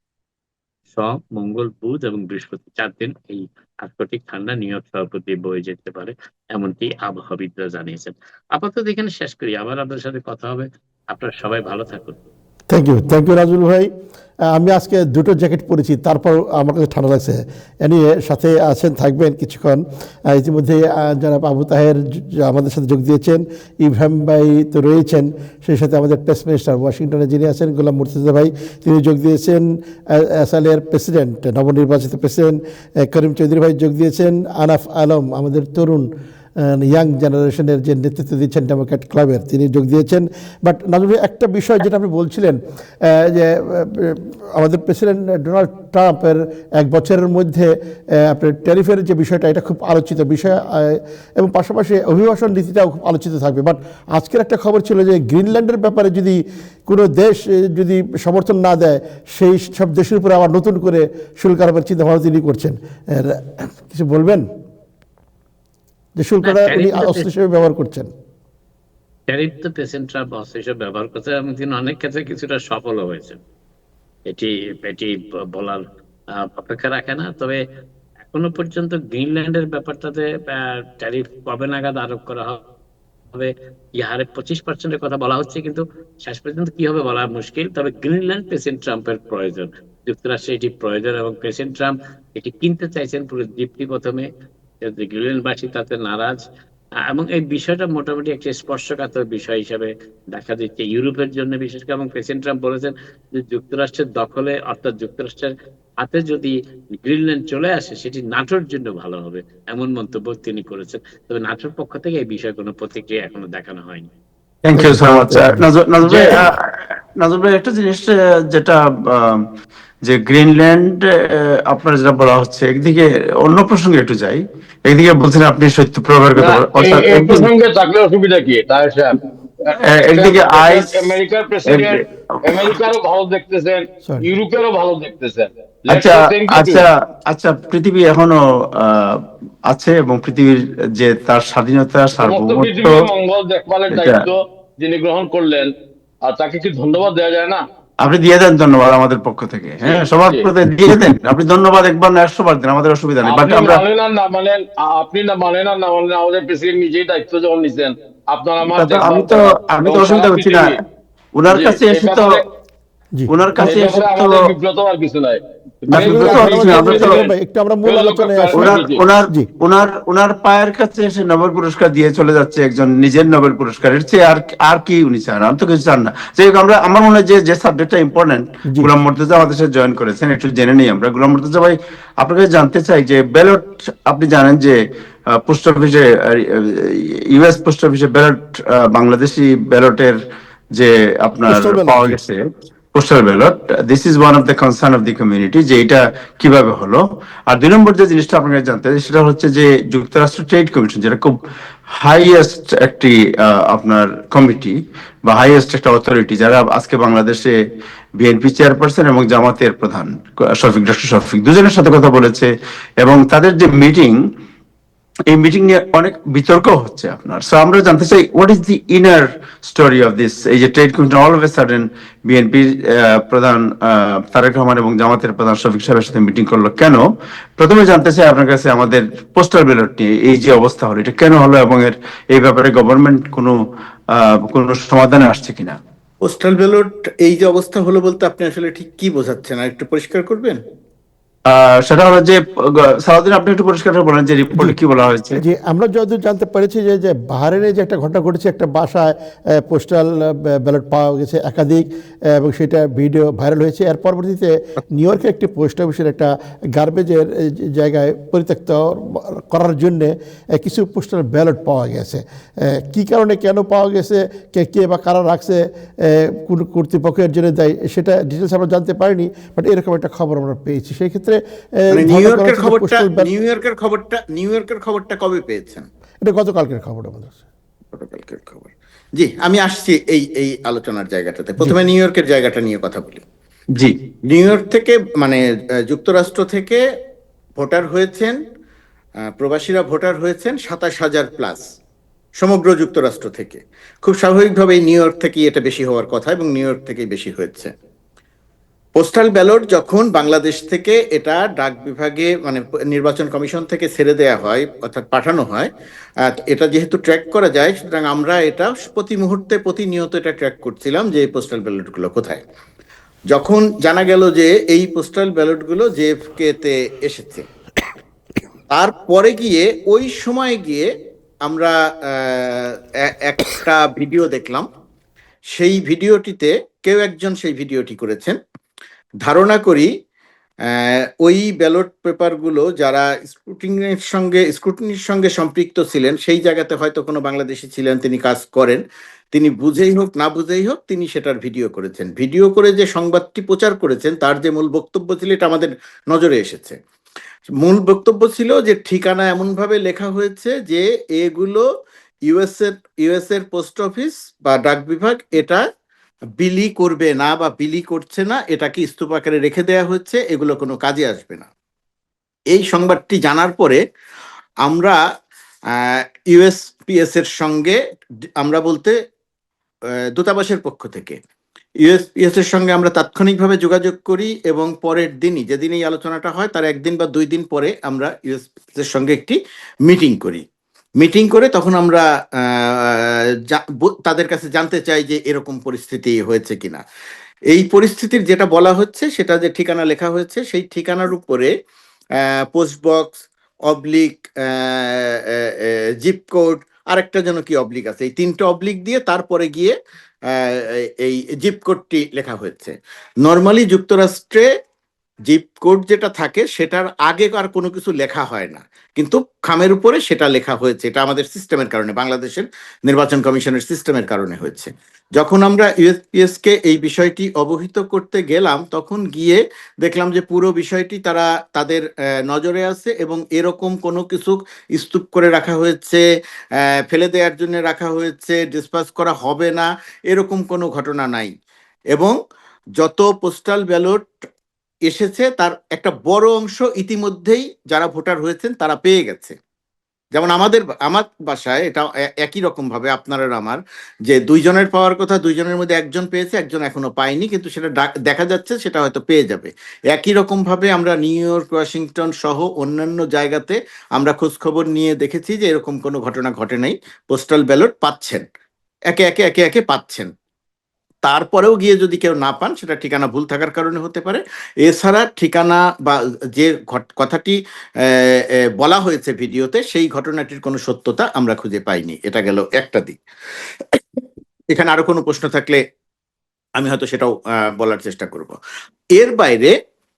সোম, মঙ্গল, বুধ এবং বৃহস্পতি 4 দিন এই আর্কটিক ঠান্ডা নিউ ইয়র্ক শহর দিয়ে বয়ে যেতে পারে এমনটি আবহাওয়াবিদরা জানিয়েছেন। আপাতত এখানে শেষ করি, আবার আপনাদের সাথে কথা হবে। আপনারা সবাই ভালো থাকুন। থ্যাংক ইউ রাজুল ভাই। আমি আজকে দুটো জ্যাকেট পরেছি, তারপর আমার কাছে ঠান্ডা লাগছে। এনিয়ে সাথে আছেন, থাকবেন কিছুক্ষণ। ইতিমধ্যে জনাব আবু তাহের আমাদের সাথে যোগ দিয়েছেন, ইব্রাহিম ভাই তো রয়েছেন, সেই সাথে আমাদের প্রেস মিনিস্টার ওয়াশিংটনে যিনি আছেন গোলাম মুর্তজা ভাই তিনি যোগ দিয়েছেন, এসএলের প্রেসিডেন্ট নবনির্বাচিত প্রেসিডেন্ট করিম চৌধুরী ভাই যোগ দিয়েছেন, আনাফ আলম আমাদের তরুণ ইয়াং জেনারেশনের যে নেতৃত্ব দিচ্ছেন ডেমোক্র্যাট ক্লাবের তিনি যোগ দিয়েছেন। বাট নাজুল একটা বিষয় যেটা আপনি বলছিলেন যে আমাদের প্রেসিডেন্ট ডোনাল্ড ট্রাম্পের 1 বছরের মধ্যে আপনার ট্যারিফের যে বিষয়টা এটা খুব আলোচিত বিষয় এবং পাশাপাশি অভিবাসন নীতিটাও খুব আলোচিত থাকবে। বাট আজকের একটা খবর ছিল যে গ্রিনল্যান্ডের ব্যাপারে যদি কোনো দেশ যদি সমর্থন না দেয় সেই সব দেশের উপরে আবার নতুন করে শুল্ক আরোপের চিন্তাভাবনা তিনি করছেন। কিছু বলবেন যে শুল্কটা উনি অস্ত্র হিসেবে ব্যবহার করছেন? ট্যারিফ তো প্রেসিডেন্ট ট্রাম্প অস্ত্র হিসেবে ব্যবহার করছে এবং তিনি অনেক ক্ষেত্রে কিছুটা সফল হয়েছে, এটি বলার অপেক্ষা রাখে না। তবে এখনো পর্যন্ত গ্রিনল্যান্ডের ব্যাপারটাতে ট্যারিফ কবে নাগাদ আরোপ করা হবে কি হারে 25% কথা বলা হচ্ছে, কিন্তু শেষ পর্যন্ত কি হবে বলা মুশকিল। তবে গ্রিনল্যান্ড প্রেসিডেন্ট ট্রাম্পের প্রয়োজন, যুক্তরাষ্ট্রে এটি প্রয়োজন এবং প্রেসিডেন্ট ট্রাম্প এটি কিনতে চাইছেন পুরো দ্বীপটি প্রথমে, গ্রিনল্যান্ডবাসী তাতে নারাজ এবং এই বিষয়টা মোটামুটি একটা স্পর্শকাতর বিষয় হিসেবে দেখা দিচ্ছে ইউরোপের জন্য বিশেষ করে। এবং প্রেসিডেন্ট ট্রাম্প বলেছেন যে যুক্তরাষ্ট্রের দখলে অর্থাৎ যুক্তরাষ্ট্রের হাতে যদি গ্রিনল্যান্ড চলে আসে সেটি নাটোর জন্য ভালো হবে, এমন মন্তব্য তিনি করেছেন। তবে নাটোর পক্ষ থেকে এই বিষয়ে কোনো প্রতিক্রিয়া এখনো দেখানো হয়নি। থ্যাংক ইউ সো মাচ নাজর ভাই। একটা জিনিস যেটা যে গ্রিনল্যান্ড আপনার যেটা বলা হচ্ছে, একদিকে অন্য প্রসঙ্গে একটু যাই, একদিকে বলছেন আপনি সত্য প্রকার কথা প্রসঙ্গে থাকলে অসুবিধা কি? একদিকে আইস, আমেরিকার প্রেসিডেন্ট আমেরিকারও ভালো দেখতেছেন, Sorry. ইউরোপেরও ভালো দেখতেছেন। আচ্ছা থ্যাংক ইউ। আচ্ছা আচ্ছা, পৃথিবী এখনো আছে এবং পৃথিবীর যে তার স্বাধীনতা, সমস্ত সার্বভৌমত্ব, পৃথিবীর মঙ্গল দেখভালের এটা দায়িত্ব যিনি গ্রহণ করলেন, আর তাকে কি ধন্যবাদ দেওয়া যায় না? আপনি দিয়ে দেন ধন্যবাদ আমাদের পক্ষ থেকে। হ্যাঁ, সবার জি। প্রতি দিয়ে দেন। আপনি ধন্যবাদ একবার না 100 বার দেন, আমাদের অসুবিধা নেই। বাট আপনি আমরা মানেন আর না মানেন, আপনি না মানেন আর না মানেন, আমাদের প্রেসিডেন্ট নিজেই দায়িত্ব যখন নিছেন, আপনার আমার আমি দেখভাল তো করার, আমি তো এবং অসুবিধা সারা করছি না। পৃথিবী। ওনার জি, কাছে এই এসে তো ব্যাপারে জি ওনার কাছে এই এসে ব্যাপারে তো আমাদের বিব্রত হওয়ার কিছু নাই। না, বিব্রত হওয়ার কিছু নেই। আমরা তো একটু আমরা মূল আলোচনায় আসি। ওনার জি। ওনার জি। ওনার ওনার পায়ের কাছে এসে নোবেল পুরস্কার দিয়ে চলে যাচ্ছে একজন, নিজের নোবেল পুরস্কার। এর চেয়ে আর কি উনি চান? আর তো কিছু চান না। যে আমরা, আমার মনে হয় যে সাবজেক্টটা ইম্পর্টেন্ট, জি। গোলাম মুর্তজা আমাদের সাথে জয়েন করেছেন, একটু জেনে নিই আমরা। গোলাম মুর্তজা ভাই, আপনাকে জানতে চাই যে ব্যালট, আপনি জানেন যে পোস্ট অফিসে, ইউএস পোস্ট অফিসে ব্যালট, বাংলাদেশি ব্যালটের যে আপনার Postal ballot, পাওয়া জি। গেছে, postal ballot, this is one of the concern of the community, যে এটা কিভাবে হলো। আর 2 নম্বর যে জিনিসটা আপনাকে জানতে হয় সেটা হচ্ছে যে যুক্তরাষ্ট্র ট্রেড কমিশন, যেটা খুব হাইয়েস্ট একটি আপনার কমিটি বা হাইয়েস্ট একটা অথরিটি, যারা আজকে বাংলাদেশে বিএনপি চেয়ারপারসন এবং জামাতের প্রধান ডক্টর শফিক দুজনের সাথে কথা বলেছে, এবং তাদের যে মিটিং, এই মিটিং নিয়ে অনেক বিতর্ক হচ্ছে আপনার। সো আমরা জানতে চাই, what is the inner story of this, এই যে trade commission all of a sudden বিএনপির প্রধান তারেক রহমান এবং জামাতের প্রধান শফিক সাহেবের সাথে মিটিং করলো কেন? প্রথমে জানতে চাই আপনার কাছে আমাদের পোস্টাল ব্যালট নিয়ে এই যে অবস্থা হলো, এটা কেন হলো, এবং এই ব্যাপারে গভর্নমেন্ট কোনো সমাধানে আসছে কিনা? পোস্টাল ব্যালট এই যে অবস্থা হলো বলতে আপনি আসলে ঠিক কি বোঝাচ্ছেন, আর একটু পরিষ্কার করবেন? সেটা হলো যে, সারাদিন আপনি একটু পরিষ্কার বলেন যে রিপোর্টে কি বলা হয়েছে। যে আমরা যতদূর জানতে পেরেছি যে বাহারেনে যে একটা ঘটনা ঘটেছে, একটা বাসায় পোস্টাল ব্যালট পাওয়া গেছে একাধিক, এবং সেটা ভিডিও ভাইরাল হয়েছে। এর পরবর্তীতে নিউ ইয়র্কে একটি পোস্ট অফিসের একটা গার্বেজের জায়গায় পরিত্যক্ত করার জন্যে কিছু পোস্টাল ব্যালট পাওয়া গেছে। কি কারণে, কেন পাওয়া গেছে, কে বা কারা রাখছে, কোন কর্তৃপক্ষের জন্য দেয়, সেটা ডিটেলস আমরা জানতে পারিনি। বাট এরকম একটা খবর আমরা পেয়েছি। সেই ক্ষেত্রে মানে নিউ ইয়র্কের খবরটা postal ballot- নিউ ইয়র্কের খবরটা কবে পেয়েছেন? এটা গতকালকের খবর আমাদের। গতকালকের খবর। জি, আমি আসছি এই আলোচনার জায়গাটাতে। প্রথমে নিউ ইয়র্কের জায়গাটা নিয়ে কথা বলি। জি, নিউ ইয়র্ক থেকে, মানে যুক্তরাষ্ট্র থেকে ভোটার হয়েছেন, প্রবাসীরা ভোটার হয়েছেন 27,000 প্লাস সমগ্র যুক্তরাষ্ট্র থেকে। খুব স্বাভাবিকভাবেই নিউ ইয়র্ক থেকেই এটা বেশি হওয়ার কথা, এবং নিউ ইয়র্ক থেকেই বেশি হয়েছে। পোস্টাল ব্যালট যখন বাংলাদেশ থেকে এটা ডাক বিভাগে, মানে নির্বাচন কমিশন থেকে ছেড়ে দেয়া হয়, অর্থাৎ পাঠানো হয়, এটা যেহেতু ট্র্যাক করা যায়, সুতরাং আমরা এটা প্রতি মুহূর্তে প্রতিনিয়ত এটা ট্র্যাক করছিলাম যে এই পোস্টাল ব্যালটগুলো কোথায়। যখন জানা গেল যে এই পোস্টাল ব্যালটগুলো জেএফকে তে এসেছে, তারপরে গিয়ে ওই সময় গিয়ে আমরা একটা ভিডিও দেখলাম। সেই ভিডিওটিতে কেউ একজন সেই ভিডিওটি করেছেন। ধারণা করি ওই ব্যালট পেপারগুলো যারা স্ক্রুটিনির সঙ্গে সম্পৃক্ত ছিলেন, সেই জায়গাতে হয়তো কোনো বাংলাদেশি ছিলেন, তিনি কাজ করেন, তিনি বুঝেই হোক না বুঝেই হোক তিনি সেটার ভিডিও করেছেন। ভিডিও করে যে সংবাদটি প্রচার করেছেন, তার যে মূল বক্তব্য ছিল, এটা আমাদের নজরে এসেছে। মূল বক্তব্য ছিল যে ঠিকানা এমনভাবে লেখা হয়েছে যে এগুলো ইউএস এর পোস্ট অফিস বা ডাক বিভাগ এটা বিলি করবে না বা বিলি করছে না, এটাকে স্তূপ আকারে রেখে দেওয়া হচ্ছে, এগুলো কোনো কাজে আসবে না। এই সংবাদটি জানার পরে আমরা ইউএসপিএস এর সঙ্গে, আমরা বলতে দূতাবাসের পক্ষ থেকে ইউএসপিএস এর সঙ্গে আমরা তাৎক্ষণিকভাবে যোগাযোগ করি, এবং পরের দিনই, যেদিন এই আলোচনাটা হয় তার 1 দিন বা 2 দিন পরে আমরা ইউএসপিএস এর সঙ্গে একটি মিটিং করি। মিটিং করে তখন আমরা তাদের কাছে জানতে চাই যে এরকম পরিস্থিতি হয়েছে কিনা। এই পরিস্থিতির যেটা বলা হচ্ছে, সেটা যে ঠিকানা লেখা হয়েছে, সেই ঠিকানার উপরে post box oblique zip code, আরেকটা যেন কি অবলিক আছে, এই 3টে অবলিক দিয়ে তারপরে গিয়ে এই জিপ কোডটি লেখা হয়েছে। নর্মালি যুক্তরাষ্ট্রে জিপ কোড যেটা থাকে সেটার আগে আর কোনো কিছু লেখা হয় না, কিন্তু খামের উপরে সেটা লেখা হয়েছে। এটা আমাদের সিস্টেমের কারণে, বাংলাদেশের নির্বাচন কমিশনের সিস্টেমের কারণে হয়েছে। যখন আমরা ইউএসপিএস কে এই বিষয়টি অবহিত করতে গেলাম, তখন গিয়ে দেখলাম যে পুরো বিষয়টি তারা তাদের নজরে আছে, এবং এরকম কোনো কিছু স্তূপ করে রাখা হয়েছে, ফেলে দেওয়ার জন্য রাখা হয়েছে, ডিসপাস করা হবে না, এরকম কোনো ঘটনা নাই। এবং যত পোস্টাল ব্যালট এসেছে তার একটা বড় অংশ ইতিমধ্যেই যারা ভোটার হয়েছেন তারা পেয়ে গেছে। যেমন আমার বাসায় এটা একই রকম ভাবে আপনার আর আমার, যে দুইজনের পাওয়ার কথা, দুইজনের মধ্যে একজন পেয়েছে, একজন এখনো পায়নি, কিন্তু সেটা দেখা যাচ্ছে সেটা হয়তো পেয়ে যাবে। একই রকম ভাবে আমরা নিউ ইয়র্ক, ওয়াশিংটন সহ অন্যান্য জায়গাতে আমরা খোঁজ খবর নিয়ে দেখেছি যে এরকম কোনো ঘটনা ঘটে নাই, পোস্টাল ব্যালট পাচ্ছেন, একে একে একে একে পাচ্ছেন। তারপরেও গিয়ে যদি কেউ না পান, সেটা ঠিকানা ভুল থাকার কারণে হতে পারে। এছাড়া ঠিকানা বা যে কথাটি বলা হয়েছে ভিডিওতে, সেই ঘটনাটির কোনো সত্যতা আমরা খুঁজে পাইনি। এটা গেল একটা দিক। এখানে আরো কোনো প্রশ্ন থাকলে আমি হয়তো সেটাও বলার চেষ্টা করব। এর বাইরে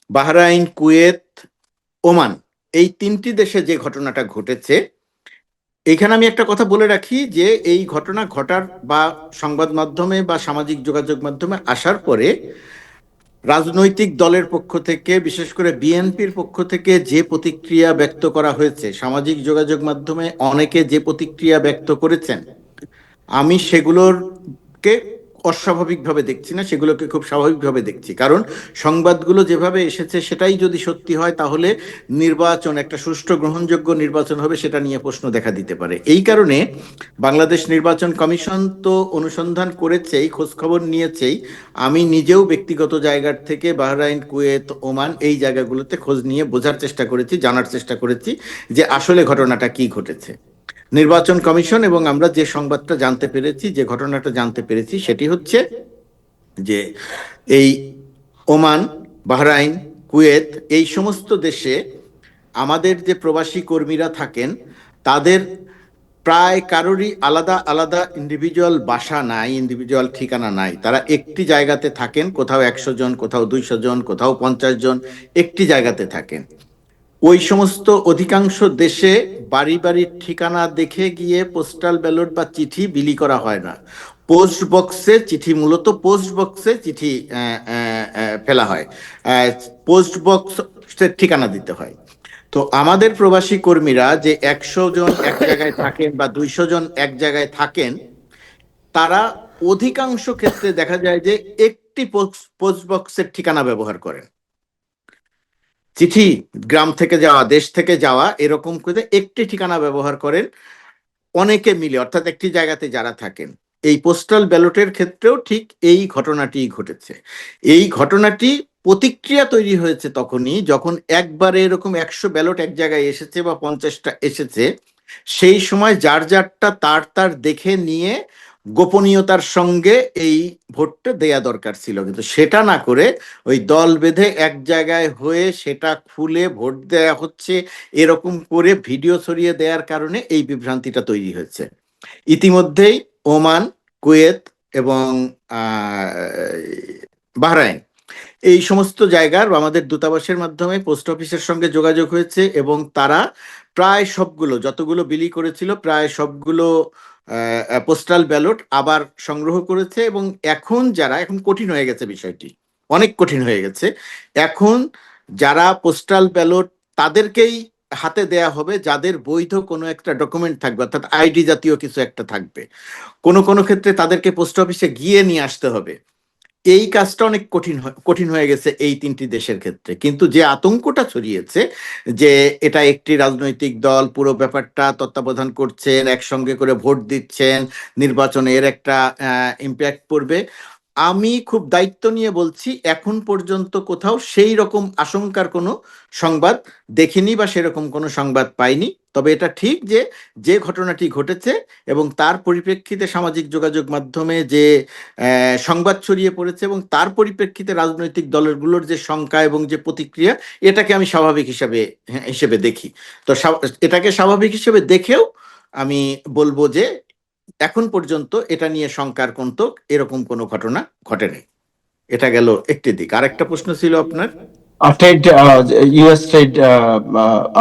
বাহরাইন, কুয়েত, ওমান, এই তিনটি দেশে যে ঘটনাটা ঘটেছে, এখানে আমি একটা কথা বলে রাখি যে এই ঘটনা ঘটার বা সংবাদ মাধ্যমে বা সামাজিক যোগাযোগ মাধ্যমে আসার পরে রাজনৈতিক দলের পক্ষ থেকে, বিশেষ করে বিএনপির পক্ষ থেকে যে প্রতিক্রিয়া ব্যক্ত করা হয়েছে, সামাজিক যোগাযোগ মাধ্যমে অনেকে যে প্রতিক্রিয়া ব্যক্ত করেছেন, আমি সেগুলোকে অস্বাভাবিকভাবে দেখছি না, সেগুলোকে খুব স্বাভাবিকভাবে দেখছি। কারণ সংবাদগুলো যেভাবে এসেছে সেটাই যদি সত্যি হয়, তাহলে নির্বাচন, একটা সুষ্ঠু গ্রহণযোগ্য নির্বাচন হবে, সেটা নিয়ে প্রশ্ন দেখা দিতে পারে। এই কারণে বাংলাদেশ নির্বাচন কমিশন তো অনুসন্ধান করেছেই, খোঁজখবর নিয়েছেই। আমি নিজেও ব্যক্তিগত জায়গার থেকে বাহরাইন, কুয়েত, ওমান এই জায়গাগুলোতে খোঁজ নিয়ে বোঝার চেষ্টা করেছি, জানার চেষ্টা করেছি যে আসলে ঘটনাটা কি ঘটেছে। নির্বাচন কমিশন এবং আমরা যে সংবাদটা জানতে পেরেছি, যে ঘটনাটা জানতে পেরেছি, সেটি হচ্ছে যে এই ওমান, বাহরাইন, কুয়েত, এই সমস্ত দেশে আমাদের যে প্রবাসী কর্মীরা থাকেন, তাদের প্রায় কারোরই আলাদা আলাদা ইন্ডিভিজুয়াল বাসা নাই, ইন্ডিভিজুয়াল ঠিকানা নাই। তারা একটি জায়গাতে থাকেন, কোথাও 100 জন, কোথাও 200 জন, কোথাও 50 জন, একটি জায়গাতে থাকেন। ওই সমস্ত অধিকাংশ দেশে বাড়ি বাড়ির ঠিকানা দেখে গিয়ে পোস্টাল ব্যালট বা চিঠি বিলি করা হয় না। পোস্ট বক্সে চিঠি, মূলত পোস্ট বক্সে চিঠি ফেলা হয়, পোস্ট বক্সের ঠিকানা দিতে হয়। তো আমাদের প্রবাসী কর্মীরা যে 100 জন এক জায়গায় থাকেন বা 200 জন এক জায়গায় থাকেন, তারা অধিকাংশ ক্ষেত্রে দেখা যায় যে একটি পোস্ট বক্সের ঠিকানা ব্যবহার করেন। চিঠি গ্রাম থেকে যাওয়া, দেশ থেকে যাওয়া, এরকম করে একটি ঠিকানা ব্যবহার করেন অনেকে মিলে, অর্থাৎ একটি জায়গাতে যারা থাকেন। এই পোস্টাল ব্যালটের ক্ষেত্রেও ঠিক এই ঘটনাটি ঘটেছে। এই ঘটনাটি প্রতিক্রিয়া তৈরি হয়েছে তখনই যখন একবারে এরকম 100 ব্যালট এক জায়গায় এসেছে বা 50টা এসেছে, সেই সময় যার যারটা তার তার দেখে নিয়ে গোপনীয়তার সঙ্গে এই ভোটটা দেয়া দরকার ছিল, কিন্তু সেটা না করে ওই দল বেঁধে এক জায়গায় হয়ে সেটা খুলে ভোট দেয়া হচ্ছে, এরকম করে ভিডিও ছড়িয়ে দেওয়ার কারণে এই বিভ্রান্তিটা তৈরি হয়েছে। ইতিমধ্যেই ওমান, কুয়েত এবং বাহরাইন, এই সমস্ত জায়গার আমাদের দূতাবাসের মাধ্যমে পোস্ট অফিসের সঙ্গে যোগাযোগ হয়েছে, এবং তারা প্রায় সবগুলো, যতগুলো বিলি করেছিল প্রায় সবগুলো পোস্টাল ব্যালট আবার সংগ্রহ করেছে। এবং এখন কঠিন হয়ে গেছে, বিষয়টি অনেক কঠিন হয়ে গেছে। এখন যারা পোস্টাল ব্যালট, তাদেরকেই হাতে দেয়া হবে যাদের বৈধ কোনো একটা ডকুমেন্ট থাকবে, অর্থাৎ আইডি জাতীয় কিছু একটা থাকবে। কোনো কোনো ক্ষেত্রে তাদেরকে পোস্ট অফিসে গিয়ে নিয়ে আসতে হবে। এই কাজটা অনেক কঠিন হয়ে গেছে এই তিনটি দেশের ক্ষেত্রে। কিন্তু যে আতঙ্কটা ছড়িয়েছে যে এটা একটি রাজনৈতিক দল পুরো ব্যাপারটা তত্ত্বাবধান করছেন, একসঙ্গে করে ভোট দিচ্ছেন, নির্বাচনে এর একটা ইম্প্যাক্ট পড়বে, আমি খুব দায়িত্ব নিয়ে বলছি, এখন পর্যন্ত কোথাও সেই রকম আশঙ্কার কোনো সংবাদ দেখিনি বা সেরকম কোনো সংবাদ পাইনি। তবে এটা ঠিক যে যে ঘটনাটি ঘটেছে এবং তার পরিপ্রেক্ষিতে সামাজিক যোগাযোগ মাধ্যমে যে সংবাদ ছড়িয়ে পড়েছে এবং তার পরিপ্রেক্ষিতে রাজনৈতিক দলগুলোর যে শঙ্কা এবং যে প্রতিক্রিয়া, এটাকে আমি স্বাভাবিক হিসেবে দেখি। তো এটাকে স্বাভাবিক হিসেবে দেখেও আমি বলবো যে এখন পর্যন্ত এটা নিয়ে শঙ্কার এরকম কোনো ঘটনা ঘটেনি। এটা গেল একটি দিক। আরেকটা প্রশ্ন ছিল আপনার। ট্রেড ইউএস ট্রেড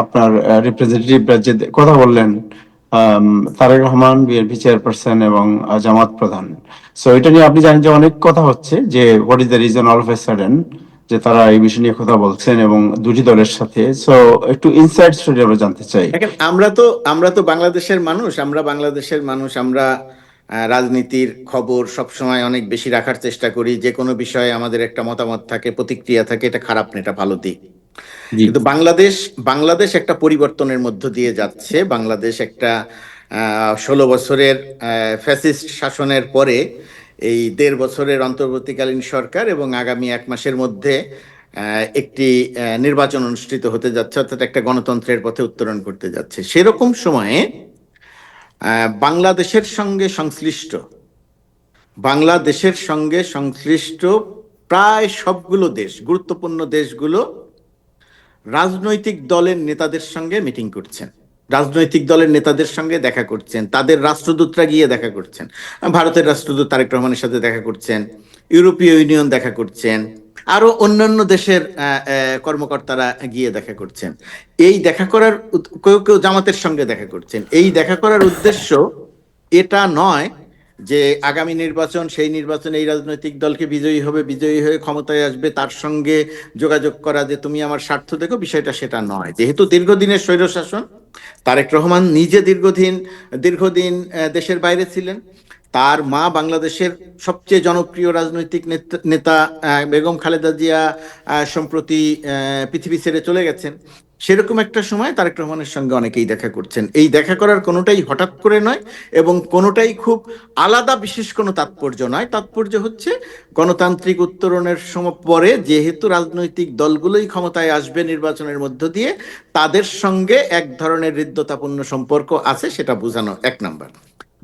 আপনার রিপ্রেজেন্টেটিভরা যে কথা বললেন, তারেক রহমান বিএনপি চেয়ারপারসন এবং জামাত প্রধান, সো এটা নিয়ে আপনি জানেন যে অনেক কথা হচ্ছে যে what is the reason all of a sudden যে তারা এই বিষয় নিয়ে কথা বলছেন এবং দুটি দলের সাথে। সো একটু ইনসাইড স্টোরি আমরা জানতে চাই। দেখেন, আমরা তো বাংলাদেশের মানুষ, আমরা রাজনীতির খবর সবসময় অনেক বেশি রাখার চেষ্টা করি। যে কোনো বিষয়ে আমাদের একটা মতামত থাকে, প্রতিক্রিয়া থাকে, এটা খারাপ না, এটা ভালো দিক। জি। কিন্তু বাংলাদেশ একটা পরিবর্তনের মধ্য দিয়ে যাচ্ছে। বাংলাদেশ একটা 16 বছরের ফ্যাসিস্ট শাসনের পরে এই 1.5 বছরের অন্তর্বর্তীকালীন সরকার এবং আগামী 1 মাসের মধ্যে একটি নির্বাচন অনুষ্ঠিত হতে যাচ্ছে, অর্থাৎ একটা গণতন্ত্রের পথে উত্তরণ করতে যাচ্ছে। সেরকম সময়ে বাংলাদেশের সঙ্গে সংশ্লিষ্ট প্রায় সবগুলো দেশ, গুরুত্বপূর্ণ দেশগুলো রাজনৈতিক দলের নেতাদের সঙ্গে মিটিং করছেন, রাজনৈতিক দলের নেতাদের সঙ্গে দেখা করছেন, তাদের রাষ্ট্রদূতরা গিয়ে দেখা করছেন। ভারতের রাষ্ট্রদূত তারেক রহমানের সাথে দেখা করছেন, ইউরোপীয় ইউনিয়ন দেখা করছেন, আরো অন্যান্য দেশের কর্মকর্তারা গিয়ে দেখা করছেন। এই দেখা করার কেউ কেউ জামাতের সঙ্গে দেখা করছেন। এই দেখা করার উদ্দেশ্য এটা নয় যে আগামী নির্বাচন, সেই নির্বাচনে এই রাজনৈতিক দলকে বিজয়ী হয়ে ক্ষমতায় আসবে, তার সঙ্গে যোগাযোগ করা যে তুমি আমার স্বার্থ দেখো, বিষয়টা সেটা নয়। যেহেতু দীর্ঘদিনের স্বৈরশাসন, তারেক রহমান নিজে দীর্ঘদিন দেশের বাইরে ছিলেন। তার মা বাংলাদেশের সবচেয়ে জনপ্রিয় রাজনৈতিক নেতা বেগম খালেদা জিয়া সম্প্রতি পৃথিবী ছেড়ে চলে গেছেন। সেরকম একটা সময় তারেক রহমানের সঙ্গে অনেকেই দেখা করছেন। এই দেখা করার কোনোটাই হঠাৎ করে নয় এবং কোনোটাই খুব আলাদা বিশেষ কোনো তাৎপর্য নয়। তাৎপর্য হচ্ছে গণতান্ত্রিক উত্তরণের সময় পরে যেহেতু রাজনৈতিক দলগুলোই ক্ষমতায় আসবে নির্বাচনের মধ্য দিয়ে, তাদের সঙ্গে এক ধরনের হৃদ্যতাপূর্ণ সম্পর্ক আছে, সেটা বোঝানো 1 নাম্বার।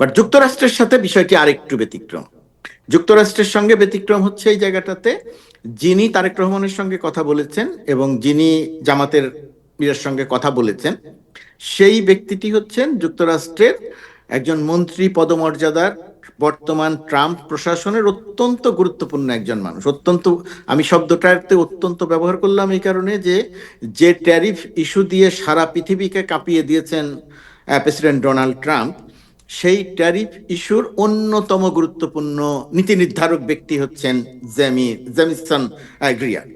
বাট যুক্তরাষ্ট্রের সাথে বিষয়টি আরেকটু ব্যতিক্রম। যুক্তরাষ্ট্রের সঙ্গে ব্যতিক্রম হচ্ছে এই জায়গাটাতে, যিনি তারেক রহমানের সঙ্গে কথা বলেছেন এবং যিনি জামাতের সঙ্গে কথা বলেছেন, সেই ব্যক্তিটি হচ্ছেন যুক্তরাষ্ট্রের একজন মন্ত্রী পদমর্যাদার, বর্তমান ট্রাম্প প্রশাসনের অত্যন্ত গুরুত্বপূর্ণ একজন মানুষ। আমি শব্দটাতে অত্যন্ত ব্যবহার করলাম এই কারণে যে ট্যারিফ ইস্যু দিয়ে সারা পৃথিবীকে কাঁপিয়ে দিয়েছেন প্রেসিডেন্ট ডোনাল্ড ট্রাম্প, সেই ট্যারিফ ইস্যুর অন্যতম গুরুত্বপূর্ণ নীতি নির্ধারক ব্যক্তি হচ্ছেন জেমিসন গ্রিয়ার।